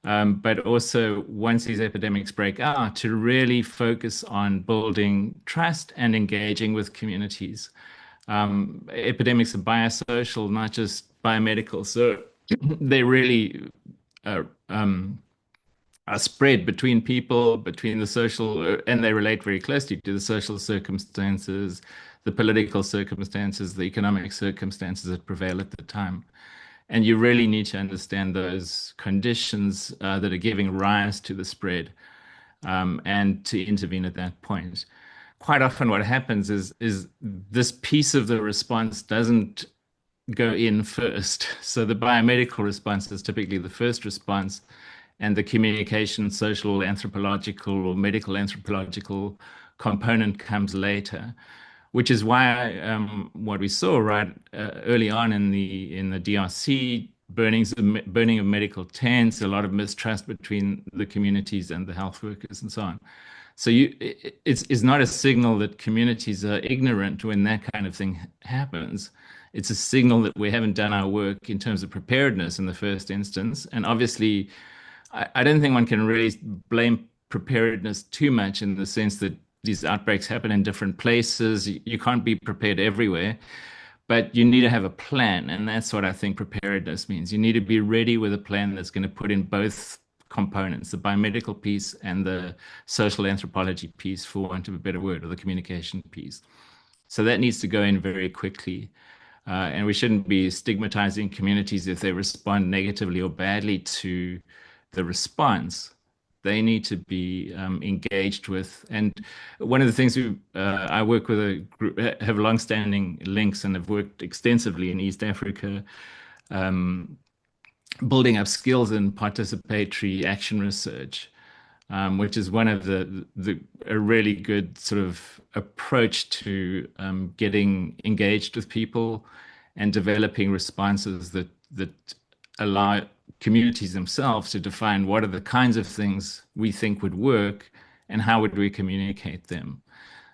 but also once these epidemics break out, to really focus on building trust and engaging with communities. Epidemics are biosocial, not just biomedical. So they really are spread between people, between the social, and they relate very closely to the social circumstances, the political circumstances, the economic circumstances that prevail at the time. And you really need to understand those conditions that are giving rise to the spread, and to intervene at that point. Quite often what happens is this piece of the response doesn't go in first. So the biomedical response is typically the first response, and the communication, social, anthropological, or medical anthropological component comes later, which is why what we saw early on in the DRC, burning of medical tents, a lot of mistrust between the communities and the health workers and so on. So it's not a signal that communities are ignorant when that kind of thing happens. It's a signal that we haven't done our work in terms of preparedness in the first instance. And obviously, I don't think one can really blame preparedness too much, in the sense that these outbreaks happen in different places. You can't be prepared everywhere, but you need to have a plan. And that's what I think preparedness means. You need to be ready with a plan that's going to put in both components, the biomedical piece and the social anthropology piece, for want of a better word, or the communication piece. So that needs to go in very quickly. And we shouldn't be stigmatizing communities if they respond negatively or badly to the response. They need to be engaged with. And one of the things I work with a group, have long-standing links, and have worked extensively in East Africa, building up skills in participatory action research, which is one of a really good sort of approach to getting engaged with people and developing responses that allow communities themselves to define what are the kinds of things we think would work and how would we communicate them.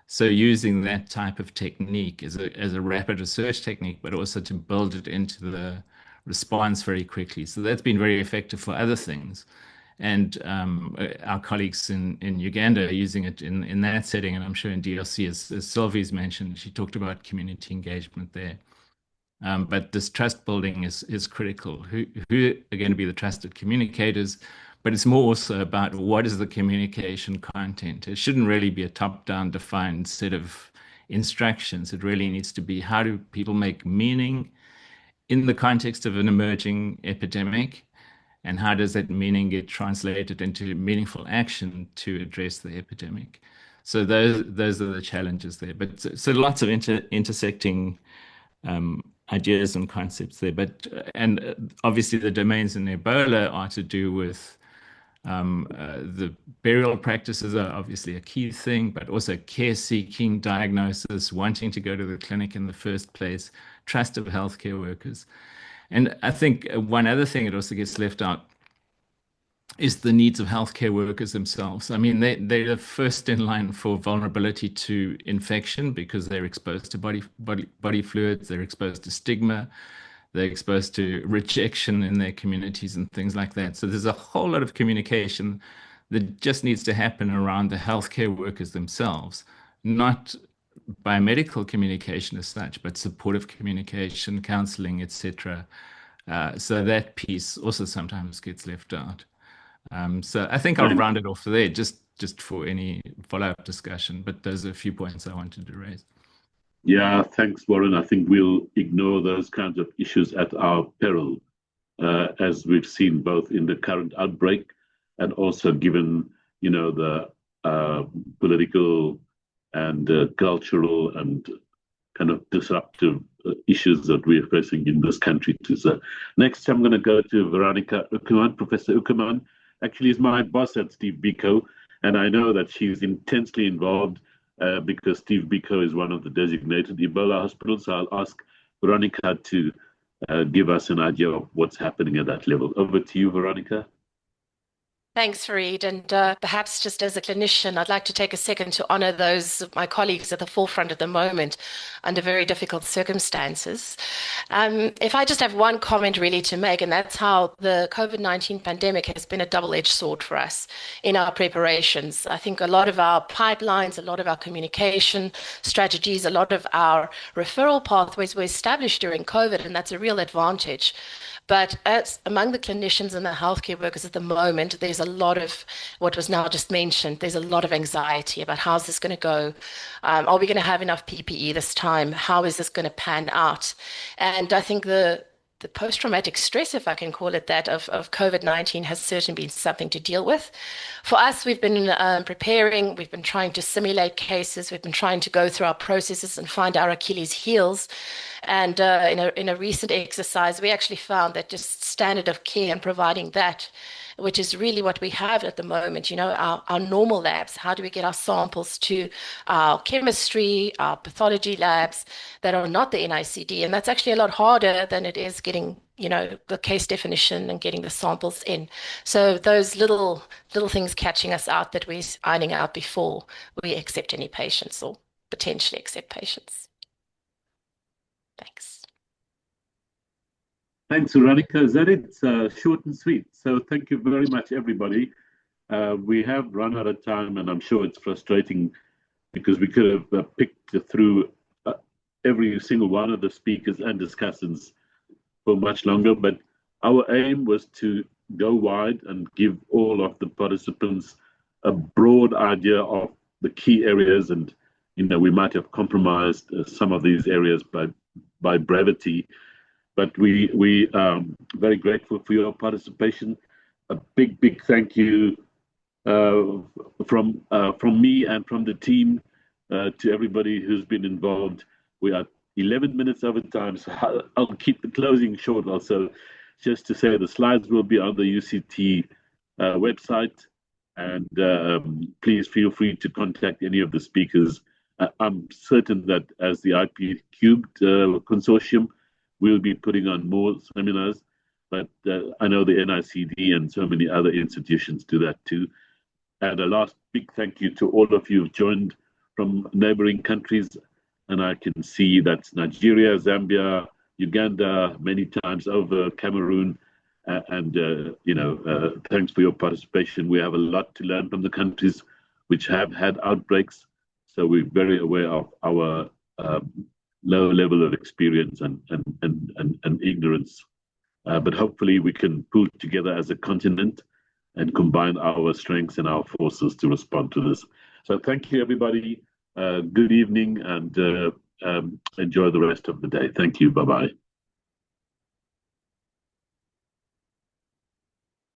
So using that type of technique as a rapid research technique, but also to build it into the response very quickly. So that's been very effective for other things. And our colleagues in Uganda are using it in that setting, and I'm sure in DRC, as Sylvie's mentioned, she talked about community engagement there. But this trust building is critical. Who are going to be the trusted communicators? But it's more also about what is the communication content. It shouldn't really be a top-down defined set of instructions. It really needs to be, how do people make meaning in the context of an emerging epidemic? And how does that meaning get translated into meaningful action to address the epidemic? So those are the challenges there. But so lots of intersecting ideas and concepts there. And obviously the domains in Ebola are to do with the burial practices are obviously a key thing, but also care seeking, diagnosis, wanting to go to the clinic in the first place, trust of healthcare workers. And I think one other thing that also gets left out is the needs of healthcare workers themselves. I mean, they're the first in line for vulnerability to infection, because they're exposed to body fluids, they're exposed to stigma, they're exposed to rejection in their communities and things like that. So there's a whole lot of communication that just needs to happen around the healthcare workers themselves, not biomedical communication as such, but supportive communication, counseling, etc. So that piece also sometimes gets left out. So I think I'll round it off there, just for any follow-up discussion. But those are a few points I wanted to raise. Yeah, thanks, Warren. I think we'll ignore those kinds of issues at our peril, as we've seen both in the current outbreak and also given, the political and cultural and kind of disruptive issues that we're facing in this country too. So next, I'm going to go to Veronica Uckerman. Professor Uckerman actually is my boss at Steve Biko, and I know that she's intensely involved because Steve Biko is one of the designated Ebola hospitals. So I'll ask Veronica to give us an idea of what's happening at that level. Over to you, Veronica. Thanks, Fareed. And perhaps just as a clinician, I'd like to take a second to honor those of my colleagues at the forefront at the moment under very difficult circumstances. If I just have one comment really to make, and that's how the COVID-19 pandemic has been a double-edged sword for us in our preparations. I think a lot of our pipelines, a lot of our communication strategies, a lot of our referral pathways were established during COVID, and that's a real advantage. But as among the clinicians and the healthcare workers at the moment, there's there's a lot of what was now just mentioned. There's a lot of anxiety about how's this going to go? Are we going to have enough PPE this time? How is this going to pan out? And I think the post-traumatic stress, if I can call it that, of COVID-19 has certainly been something to deal with. For us, we've been preparing, we've been trying to simulate cases, we've been trying to go through our processes and find our Achilles heels. And in a recent exercise, we actually found that just standard of care and providing that, which is really what we have at the moment, our normal labs. How do we get our samples to our chemistry, our pathology labs that are not the NICD? And that's actually a lot harder than it is getting, the case definition and getting the samples in. So those little things catching us out that we're ironing out before we accept any patients or potentially accept patients. Thanks. Thanks, Veronica. Is that it? It's short and sweet. So thank you very much, everybody. We have run out of time, and I'm sure it's frustrating because we could have picked through every single one of the speakers and discussants for much longer. But our aim was to go wide and give all of the participants a broad idea of the key areas. And, we might have compromised some of these areas by brevity. But we are very grateful for your participation. A big thank you from me and from the team to everybody who's been involved. We are 11 minutes over time, so I'll keep the closing short also. Just to say the slides will be on the UCT website, and please feel free to contact any of the speakers. I'm certain that as the IP Cubed consortium, we'll be putting on more seminars, but I know the NICD and so many other institutions do that too. And a last big thank you to all of you who've joined from neighboring countries. And I can see that's Nigeria, Zambia, Uganda, many times over, Cameroon. Thanks for your participation. We have a lot to learn from the countries which have had outbreaks. So we're very aware of our low level of experience and ignorance. But hopefully we can pull together as a continent and combine our strengths and our forces to respond to this. So thank you, everybody. Good evening, and enjoy the rest of the day. Thank you. Bye-bye.